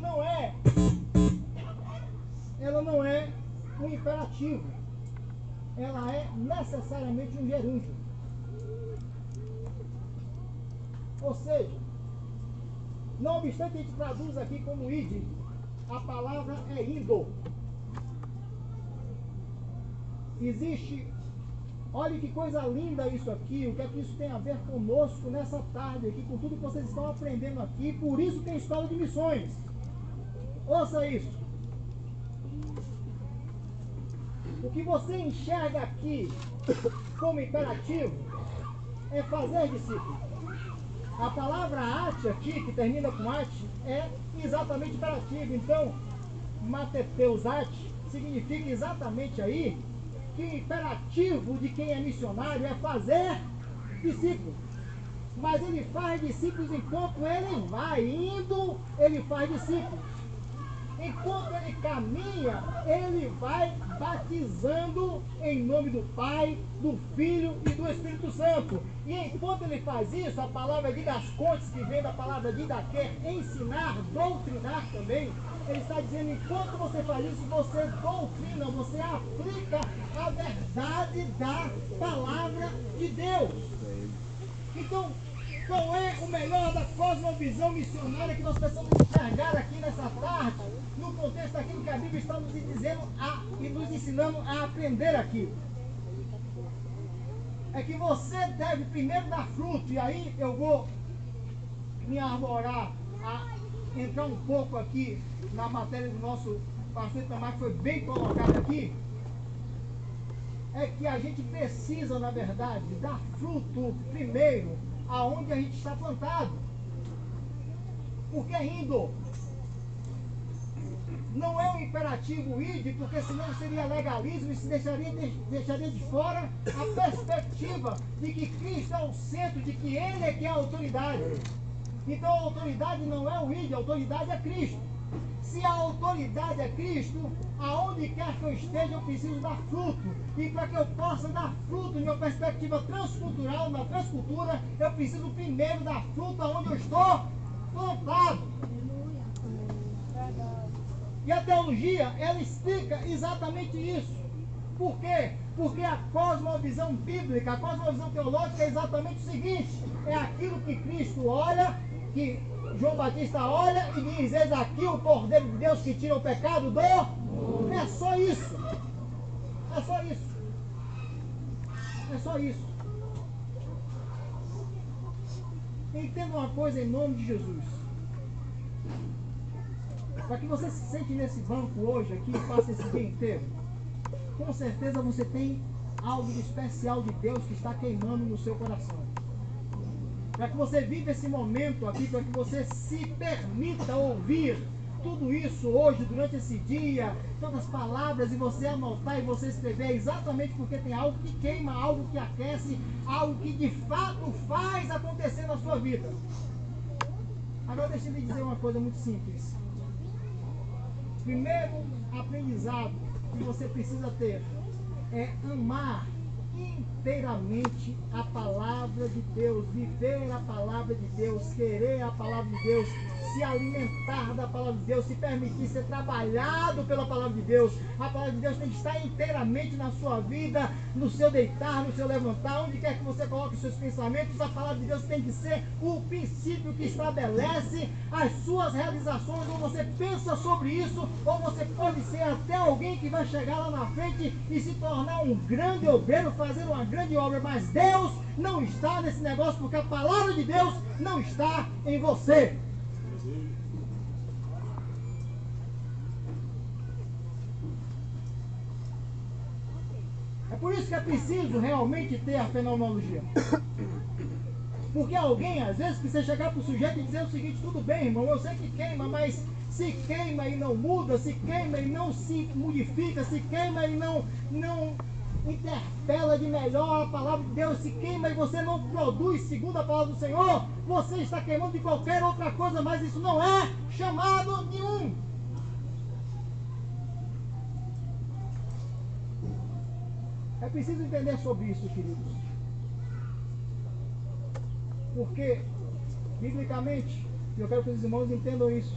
não é um imperativo. Ela é necessariamente um gerúndio. Ou seja, não obstante a gente traduz aqui como ide, a palavra é indo. Existe, olha que coisa linda isso aqui, o que é que isso tem a ver conosco nessa tarde aqui, com tudo que vocês estão aprendendo aqui, por isso tem escola de missões. Ouça isso. O que você enxerga aqui como imperativo é fazer discípulo. A palavra ate aqui, que termina com ate, é exatamente imperativo. Então, mateteus ate significa exatamente aí que o imperativo de quem é missionário é fazer discípulos. Mas ele faz discípulos enquanto ele vai indo, ele faz discípulos. Enquanto ele caminha, ele vai batizando em nome do Pai, do Filho e do Espírito Santo. E enquanto ele faz isso, a palavra didascontes, que vem da palavra didaquer, ensinar, doutrinar também, ele está dizendo, enquanto você faz isso, você doutrina, você aplica a verdade da palavra de Deus. Então, qual é o melhor da cosmovisão missionária que nós precisamos enxergar aqui nessa tarde, no contexto daquilo que a Bíblia está nos dizendo e nos ensinando a aprender aqui? É que você deve primeiro dar fruto, e aí eu vou me arvorar a entrar um pouco aqui na matéria do nosso pastor Itamar, que foi bem colocado aqui. É que a gente precisa, na verdade, dar fruto primeiro aonde a gente está plantado. Porque indo não é um imperativo ide, porque senão seria legalismo e se deixaria de fora a perspectiva de que Cristo é o centro, de que Ele é que é a autoridade. Então a autoridade não é o ide, a autoridade é Cristo. Se a autoridade é Cristo, aonde quer que eu esteja, eu preciso dar fruto. E para que eu possa dar fruto em uma perspectiva transcultural, na transcultura, eu preciso primeiro dar fruto aonde eu estou plantado. E a teologia, ela explica exatamente isso. Por quê? Porque a cosmovisão bíblica, a cosmovisão teológica é exatamente o seguinte: é aquilo que Cristo olha, que João Batista olha e diz, eis aqui o Cordeiro de Deus que tira o pecado do... É só isso. É só isso. É só isso. Entenda uma coisa em nome de Jesus. Para que você se sente nesse banco hoje aqui e passe esse dia inteiro, com certeza você tem algo de especial de Deus que está queimando no seu coração. Para que você viva esse momento aqui, para que você se permita ouvir tudo isso hoje, durante esse dia, todas as palavras, e você anotar e você escrever, exatamente porque tem algo que queima, algo que aquece, algo que de fato faz acontecer na sua vida. Agora deixa eu lhe dizer uma coisa muito simples. Primeiro aprendizado que você precisa ter é amar inteiramente a palavra de Deus, viver a palavra de Deus, querer a palavra de Deus, se alimentar da palavra de Deus, se permitir ser trabalhado pela palavra de Deus. A palavra de Deus tem que estar inteiramente na sua vida, no seu deitar, no seu levantar, onde quer que você coloque os seus pensamentos. A palavra de Deus tem que ser o princípio que estabelece as suas realizações. Ou você pensa sobre isso, ou você pode ser até alguém que vai chegar lá na frente e se tornar um grande obreiro, fazer uma grande obra, mas Deus não está nesse negócio, porque a palavra de Deus não está em você. É por isso que é preciso realmente ter a fenomenologia. Porque alguém, às vezes, precisa chegar para o sujeito e dizer o seguinte: tudo bem, irmão, eu sei que queima, mas se queima e não muda, se queima e não se modifica, se queima e não interpela de melhor a palavra de Deus, se queima e você não produz segundo a palavra do Senhor, você está queimando de qualquer outra coisa, mas isso não é chamado nenhum. É preciso entender sobre isso, queridos. Porque, biblicamente, eu quero que os irmãos entendam isso,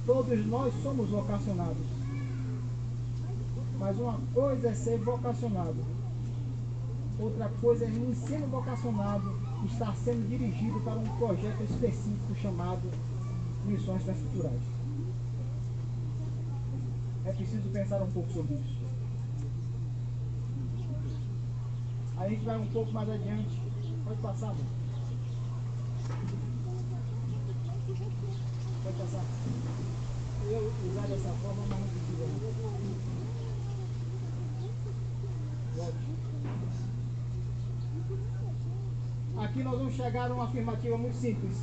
todos nós somos vocacionados. Mas uma coisa é ser vocacionado, outra coisa é um ensino vocacionado estar sendo dirigido para um projeto específico chamado Missões Transculturais. É preciso pensar um pouco sobre isso. A gente vai um pouco mais adiante. Pode passar, amor. Pode passar. Eu usar dessa forma, mas não precisa. Aqui nós vamos chegar a uma afirmativa muito simples.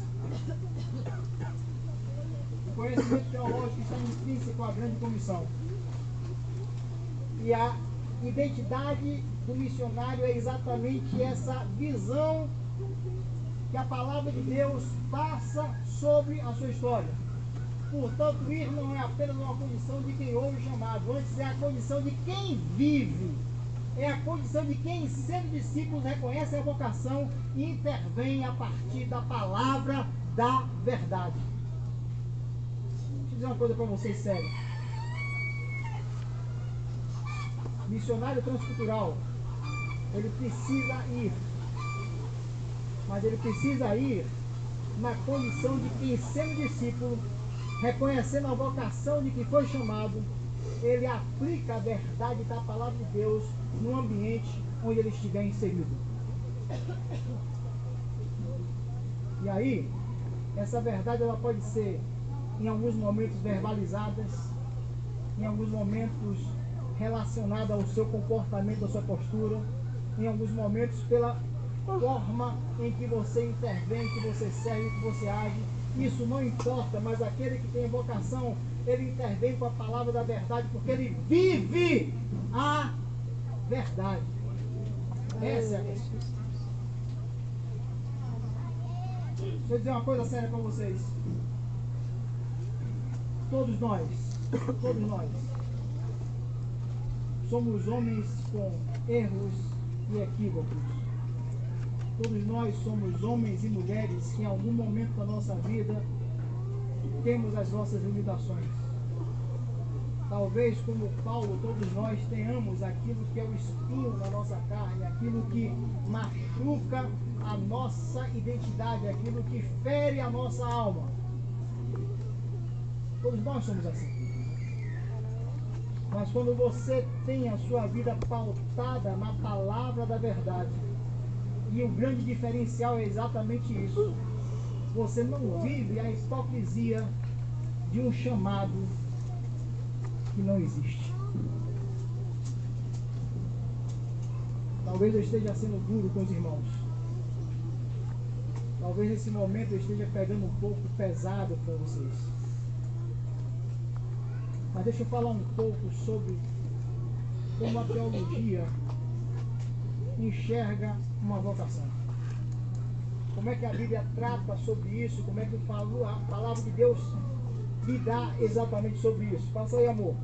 O conhecimento teológico está intrínseco à grande comissão. E a identidade do missionário é exatamente essa visão que a palavra de Deus passa sobre a sua história. Portanto, ir não é apenas uma condição de quem ouve o chamado, antes é a condição de quem vive. É a condição de quem, sendo discípulos, reconhece a vocação e intervém a partir da palavra da verdade. Deixa eu dizer uma coisa para vocês, sério. Missionário transcultural, ele precisa ir, mas ele precisa ir na condição de quem, sendo discípulo, reconhecendo a vocação de que foi chamado, ele aplica a verdade da palavra de Deus no ambiente onde ele estiver inserido. E aí, essa verdade ela pode ser, em alguns momentos, verbalizadas, em alguns momentos relacionada ao seu comportamento, à sua postura, em alguns momentos pela forma em que você intervém, que você serve, que você age. Isso não importa, mas aquele que tem vocação, ele intervém com a palavra da verdade, porque ele vive a verdade. Essa é a questão. Deixa eu dizer uma coisa séria para vocês. Todos nós somos homens com erros e equívocos. Todos nós somos homens e mulheres que em algum momento da nossa vida temos as nossas limitações. Talvez, como Paulo, todos nós tenhamos aquilo que é o espinho da nossa carne, aquilo que machuca a nossa identidade, aquilo que fere a nossa alma. Todos nós somos assim. Mas quando você tem a sua vida pautada na palavra da verdade, e o grande diferencial é exatamente isso, você não vive a hipocrisia de um chamado que não existe. Talvez eu esteja sendo duro com os irmãos. Talvez nesse momento eu esteja pegando um pouco pesado para vocês. Mas deixa eu falar um pouco sobre como a teologia enxerga uma vocação. Como é que a Bíblia trata sobre isso, como é que a palavra de Deus lhe dá exatamente sobre isso. Passa aí, amor.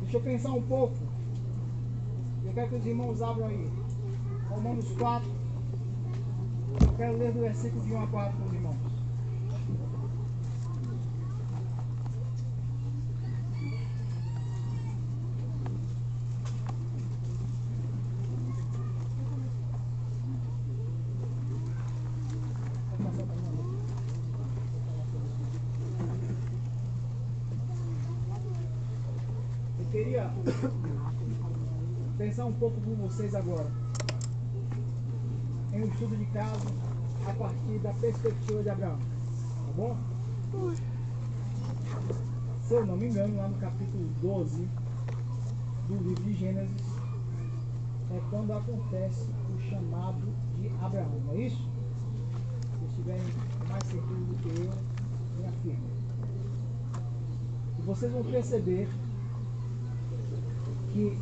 Deixa eu pensar um pouco. Eu quero que os irmãos abram aí Romanos 4. Eu quero ler do versículo de 1 a 4 com os irmãos. Eu queria pensar um pouco com vocês agora em um estudo de caso a partir da perspectiva de Abraão, tá bom? Se eu não me engano, lá no capítulo 12 do livro de Gênesis é quando acontece o chamado de Abraão, não é isso? Se estiverem mais certeza do que eu, me afirmem. vocês vão perceber que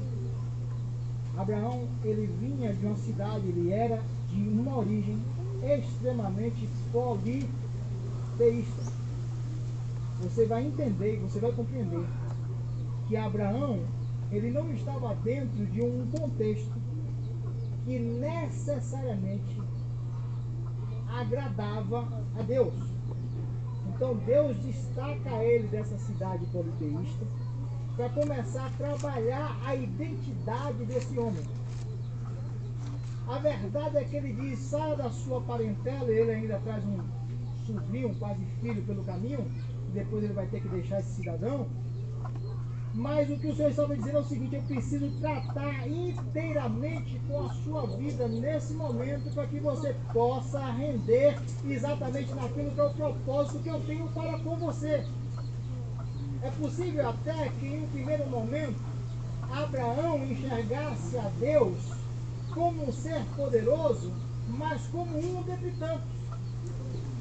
Abraão, ele vinha de uma cidade, ele era de uma origem extremamente politeísta. Você vai entender, você vai compreender que Abraão, ele não estava dentro de um contexto que necessariamente agradava a Deus. Então Deus destaca ele dessa cidade politeísta para começar a trabalhar a identidade desse homem. A verdade é que ele diz, saia da sua parentela, e ele ainda traz um sobrinho, quase filho pelo caminho, e depois ele vai ter que deixar esse cidadão. Mas o que o Senhor estava dizendo é o seguinte, eu preciso tratar inteiramente com a sua vida nesse momento para que você possa render exatamente naquilo que é o propósito que eu tenho para com você. É possível até que em um primeiro momento Abraão enxergasse a Deus como um ser poderoso, mas como um dentre tantos.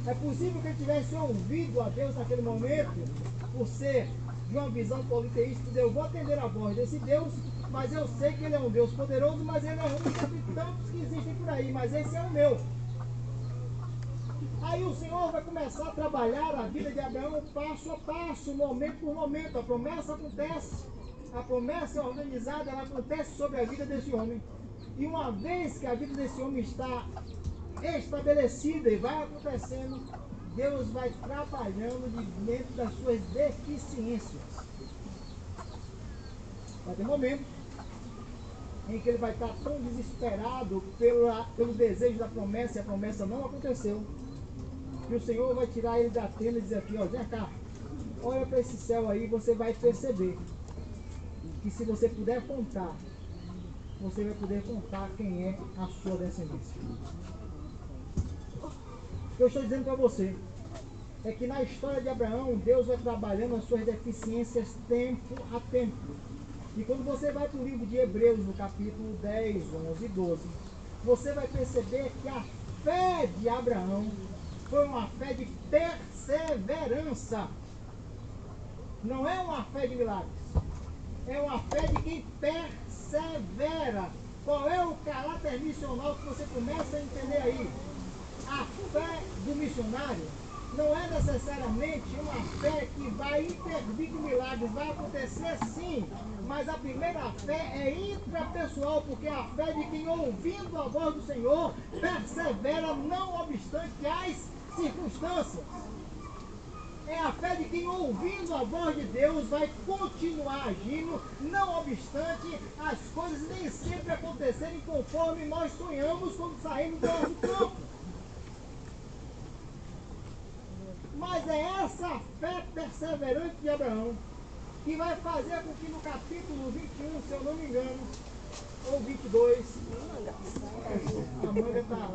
É possível que ele tivesse ouvido a Deus naquele momento, por ser de uma visão politeísta, dizer, eu vou atender a voz desse Deus, mas eu sei que ele é um Deus poderoso, mas ele é um dentre tantos que existem por aí, mas esse é o meu. Aí o Senhor vai começar a trabalhar a vida de Abraão passo a passo, momento por momento. A promessa acontece, a promessa organizada, ela acontece sobre a vida desse homem. E uma vez que a vida desse homem está estabelecida e vai acontecendo, Deus vai trabalhando de dentro das suas deficiências. Vai ter momentos em que ele vai estar tão desesperado pelo desejo da promessa, e a promessa não aconteceu, que o Senhor vai tirar ele da tenda e dizer aqui, ó, vem cá, olha para esse céu aí, você vai perceber que se você puder contar, você vai poder contar quem é a sua descendência. O que eu estou dizendo para você é que na história de Abraão, Deus vai trabalhando as suas deficiências tempo a tempo. E quando você vai para o livro de Hebreus, no capítulo 10, 11 e 12, você vai perceber que a fé de Abraão foi uma fé de perseverança. Não é uma fé de milagres. É uma fé de quem persevera. Qual é o caráter missional que você começa a entender aí? A fé do missionário não é necessariamente uma fé que vai intervir que milagres, vai acontecer sim, mas a primeira fé é intrapessoal, porque é a fé de quem, ouvindo a voz do Senhor, persevera não obstante as circunstâncias. É a fé de quem, ouvindo a voz de Deus, vai continuar agindo, não obstante as coisas nem sempre acontecerem conforme nós sonhamos quando saímos do nosso campo. Mas é essa fé perseverante de Abraão que vai fazer com que no capítulo 21, se eu não me engano, ou 22, a manga está...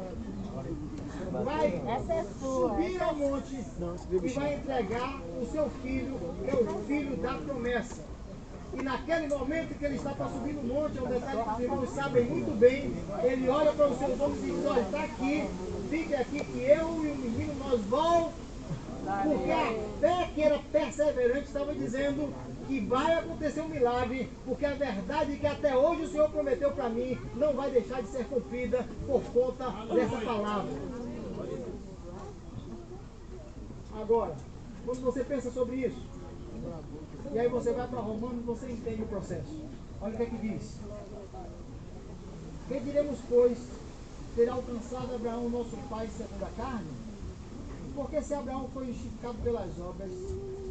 vai subir ao monte e vai entregar o seu filho, que é o filho da promessa. E naquele momento que ele está para subir no monte, é um detalhe que os irmãos sabem muito bem, ele olha para os seus homens e diz, olha, está aqui, fique aqui que eu e o menino nós vamos. Porque a fé que era perseverante estava dizendo que vai acontecer um milagre, porque a verdade é que até hoje o Senhor prometeu para mim, não vai deixar de ser cumprida por conta dessa palavra. Agora, quando você pensa sobre isso, e aí você vai para Romanos, você entende o processo. Olha o que é que diz. Que diremos, pois, ter alcançado Abraão, nosso pai, segundo a carne? Porque se Abraão foi justificado pelas obras,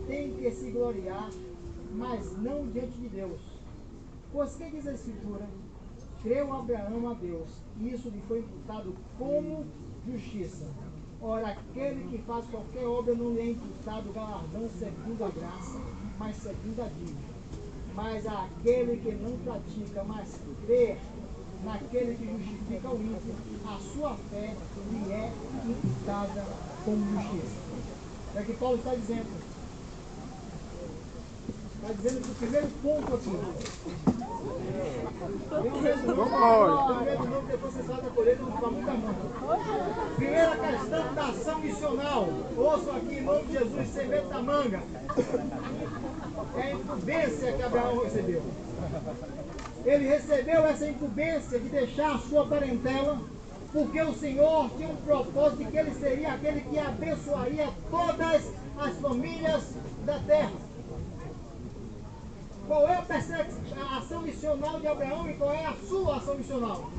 tem que se gloriar, mas não diante de Deus. Pois que diz a Escritura? Creu Abraão a Deus, e isso lhe foi imputado como justiça. Ora, aquele que faz qualquer obra não lhe é imputado galardão segundo a graça, mas segundo a dívida. Mas aquele que não pratica, mas crê naquele que justifica o ímpio, a sua fé lhe é imputada como justiça. É o que Paulo está dizendo. Está dizendo que o primeiro ponto aqui. Eu mesmo não, depois vocês fazem a colheita, não fica muita manga. Primeira questão da ação missional. Ouçam aqui, em nome de Jesus, sem medo da manga. é a incumbência que Abraão recebeu. Ele recebeu essa incumbência de deixar a sua parentela, porque o Senhor tinha um propósito de que ele seria aquele que abençoaria todas as famílias da terra. Qual é a ação missional de Abraão e qual é a sua ação missional?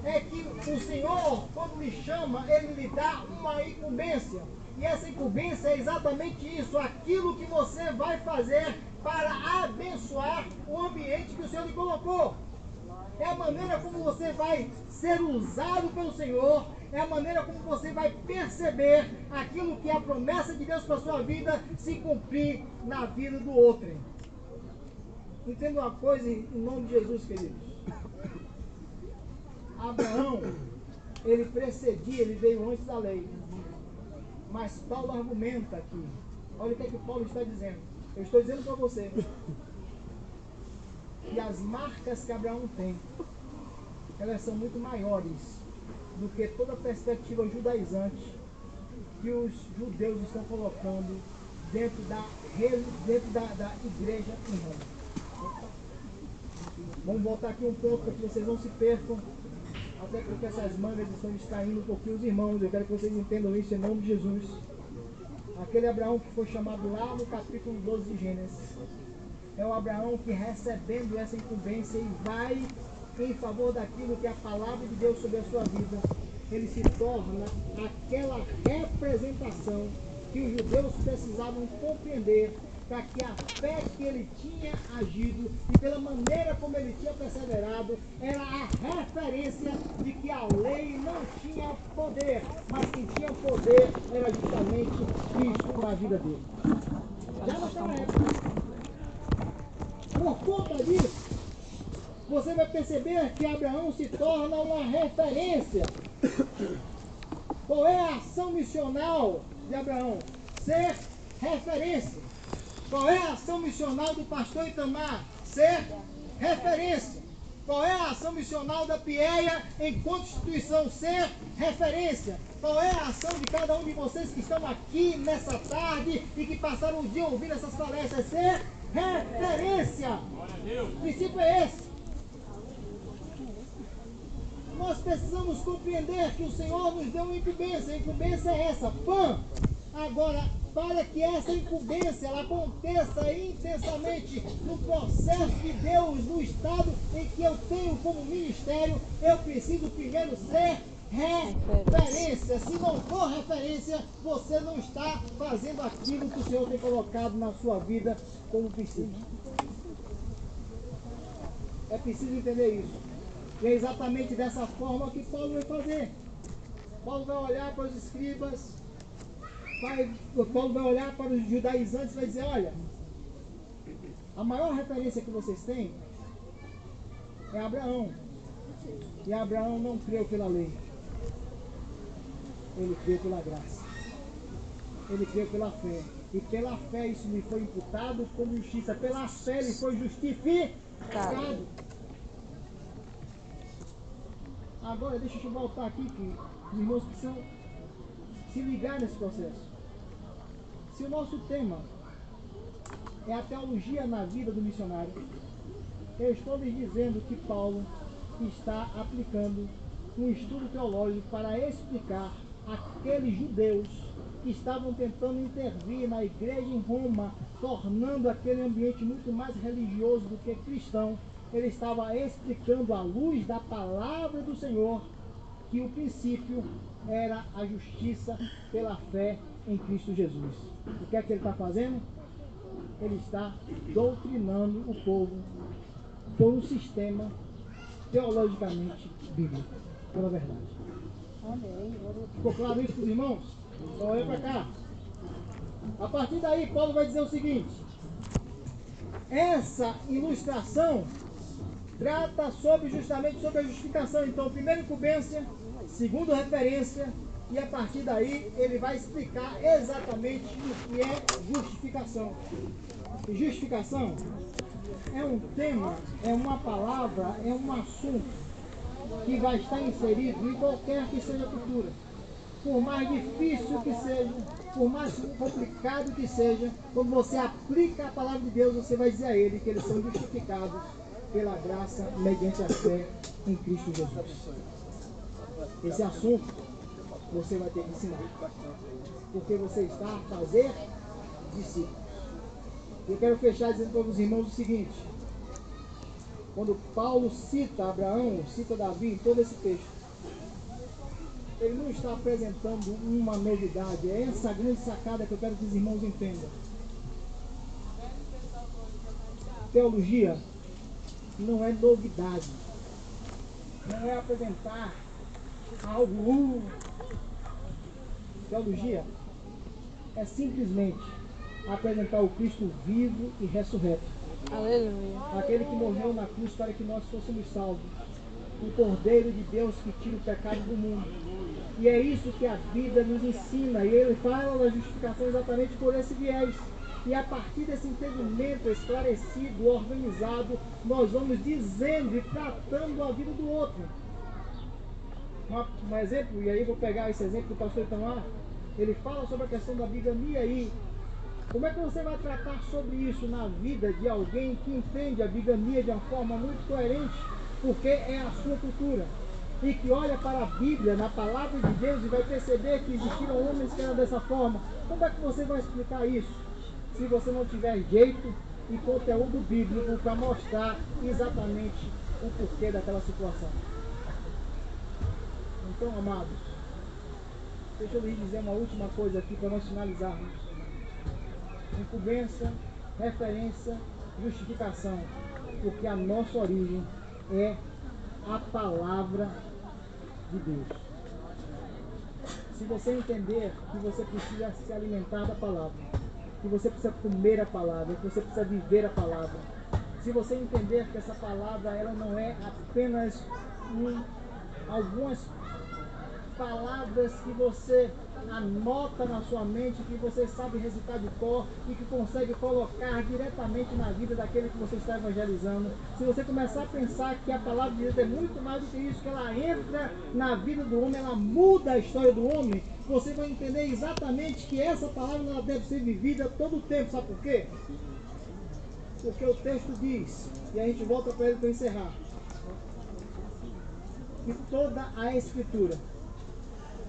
É que o Senhor, quando lhe chama, ele lhe dá uma incumbência. E essa incumbência é exatamente isso, aquilo que você vai fazer para abençoar o ambiente que o Senhor lhe colocou. É a maneira como você vai ser usado pelo Senhor, é a maneira como você vai perceber aquilo que é a promessa de Deus para a sua vida se cumprir na vida do outro. Entenda uma coisa em nome de Jesus, queridos. Abraão, ele precedia, ele veio antes da lei. Mas Paulo argumenta aqui. Olha o que é que Paulo está dizendo. Eu estou dizendo para você que as marcas que Abraão tem, elas são muito maiores do que toda a perspectiva judaizante que os judeus estão colocando dentro da igreja em Roma. Vamos voltar aqui um pouco para que vocês não se percam, até porque essas mangas estão distraindo um pouquinho os irmãos. Eu quero que vocês entendam isso em nome de Jesus. Aquele Abraão que foi chamado lá no capítulo 12 de Gênesis é o Abraão que, recebendo essa incumbência e vai em favor daquilo que é a palavra de Deus sobre a sua vida, ele se torna aquela representação que os judeus precisavam compreender para que a fé que ele tinha agido e pela maneira como ele tinha perseverado era a referência de que a lei não tinha poder, mas quem tinha poder era justamente Cristo na vida dele. Já naquela época. Por conta disso, você vai perceber que Abraão se torna uma referência. Qual é a ação missional de Abraão? Ser referência. Qual é a ação missional do pastor Itamar? Ser referência. Qual é a ação missional da Pieia enquanto instituição? Ser referência. Qual é a ação de cada um de vocês que estão aqui nessa tarde e que passaram o dia ouvindo essas palestras? Ser referência. O princípio é esse. Nós precisamos compreender que o Senhor nos deu uma incumbência. A incumbência é essa. Pã! Agora, para que essa incumbência ela aconteça intensamente no processo de Deus, no estado em que eu tenho como ministério, eu preciso primeiro ser referência. Se não for referência, você não está fazendo aquilo que o Senhor tem colocado na sua vida como princípio. É preciso entender isso. E é exatamente dessa forma que Paulo vai fazer. Paulo vai olhar para os escribas, Paulo vai olhar para os judaizantes e vai dizer, olha, a maior referência que vocês têm é Abraão. E Abraão não creu pela lei. Ele creu pela graça. Ele creu pela fé. E pela fé isso lhe foi imputado como justiça. Pela fé ele foi justificado. Agora deixa eu voltar aqui que os irmãos precisam se ligar nesse processo. Se o nosso tema é a teologia na vida do missionário, eu estou lhes dizendo que Paulo está aplicando um estudo teológico para explicar aqueles judeus que estavam tentando intervir na igreja em Roma, tornando aquele ambiente muito mais religioso do que cristão. Ele estava explicando à luz da palavra do Senhor que o princípio era a justiça pela fé em Cristo Jesus. O que é que ele está fazendo? Ele está doutrinando o povo por um sistema teologicamente bíblico, pela verdade. Ficou claro isso para os irmãos? Então olha para cá. A partir daí, Paulo vai dizer o seguinte: essa ilustração trata justamente sobre a justificação. Então, primeiro incumbência, segundo referência, e a partir daí ele vai explicar exatamente o que é justificação. E justificação é um tema, é uma palavra, é um assunto que vai estar inserido em qualquer que seja a cultura. por mais difícil que seja, por mais complicado que seja, quando você aplica a palavra de Deus, você vai dizer a ele que eles são justificados pela graça mediante a fé em Cristo Jesus. Esse assunto você vai ter que ensinar, porque você está a fazer discípulos. Eu quero fechar dizendo para os irmãos o seguinte: quando Paulo cita Abraão, cita Davi em todo esse texto, ele não está apresentando uma novidade. É essa a grande sacada que eu quero que os irmãos entendam. Teologia não é novidade, não é apresentar algo. Teologia é simplesmente apresentar o Cristo vivo e ressurreto. Aleluia. Aquele que morreu na cruz para que nós fôssemos salvos. O Cordeiro de Deus que tira o pecado do mundo. E é isso que a Bíblia nos ensina. E ele fala da justificação exatamente por esse viés. E a partir desse entendimento esclarecido, organizado, nós vamos dizendo e tratando a vida do outro. Um exemplo, e aí vou pegar esse exemplo do pastor Itamar. Ele fala sobre a questão da bigamia aí. Como é que você vai tratar sobre isso na vida de alguém que entende a bigamia de uma forma muito coerente, porque é a sua cultura, e que olha para a Bíblia, na palavra de Deus, e vai perceber que existiram homens que eram dessa forma? Como é que você vai explicar isso, se você não tiver jeito e conteúdo bíblico para mostrar exatamente o porquê daquela situação? Então, amados, deixa eu lhes dizer uma última coisa aqui para nós finalizarmos. Incumbência, referência, justificação, porque a nossa origem é a palavra de Deus. Se você entender que você precisa se alimentar da palavra, que você precisa comer a palavra, que você precisa viver a palavra, se você entender que essa palavra ela não é apenas algumas palavras que você anota na sua mente, que você sabe recitar de cor e que consegue colocar diretamente na vida daquele que você está evangelizando. Se você começar a pensar que a palavra de Deus é muito mais do que isso, que ela entra na vida do homem, ela muda a história do homem, você vai entender exatamente que essa palavra ela deve ser vivida todo o tempo. Sabe por quê? Porque o texto diz, e a gente volta para ele para encerrar, que toda a Escritura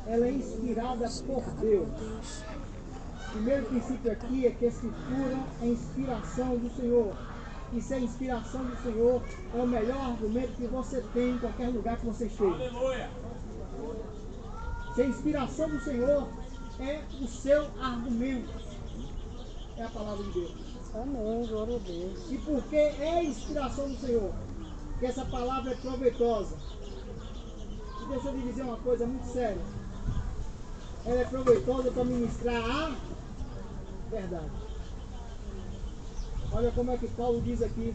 ela é inspirada por Deus. O primeiro princípio aqui é que a Escritura é inspiração do Senhor. E se a inspiração do Senhor é o melhor argumento que você tem em qualquer lugar que você esteja. Aleluia! Se a inspiração do Senhor é o seu argumento, é a palavra de Deus. Amém, glória a Deus. E porque é a inspiração do Senhor, que essa palavra é proveitosa. E deixa eu lhe dizer uma coisa muito séria. Ela é proveitosa para ministrar a verdade. Olha como é que Paulo diz aqui.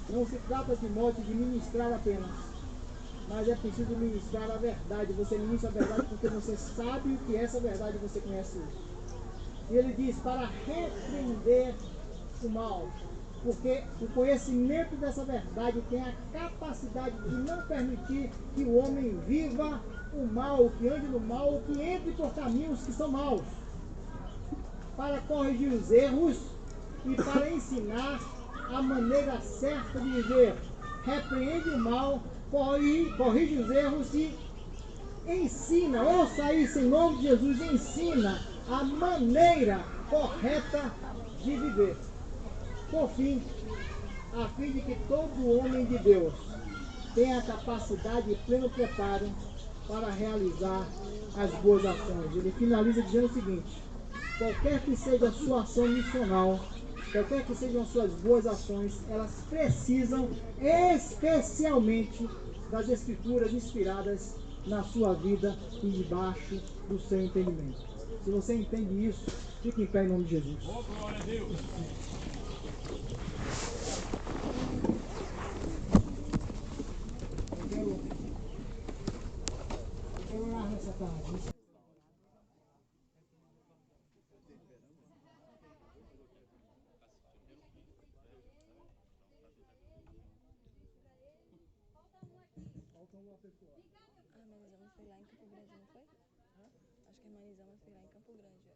Não se trata, Timóteo, de ministrar apenas, mas é preciso ministrar a verdade. Você ministra a verdade porque você sabe o que é essa verdade, você conhece isso. E ele diz, para repreender o mal, porque o conhecimento dessa verdade tem a capacidade de não permitir que o homem viva o mal, que ande no mal, que entre por caminhos que são maus, para corrigir os erros e para ensinar a maneira certa de viver. Repreende o mal, corrige os erros e ensina, ouça isso em nome de Jesus, ensina a maneira correta de viver. Por fim, a fim de que todo homem de Deus tenha a capacidade e pleno preparo para realizar as boas ações. Ele finaliza dizendo o seguinte: qualquer que seja a sua ação missional, qualquer que sejam as suas boas ações, elas precisam especialmente das Escrituras inspiradas na sua vida e debaixo do seu entendimento. Se você entende isso, fique em pé em nome de Jesus. Oh, glória a Deus! Eu quero orar nessa tarde. Ah, mas a gente foi lá em Campo Grande, não foi? Luísa, mas foi lá em Campo Grande.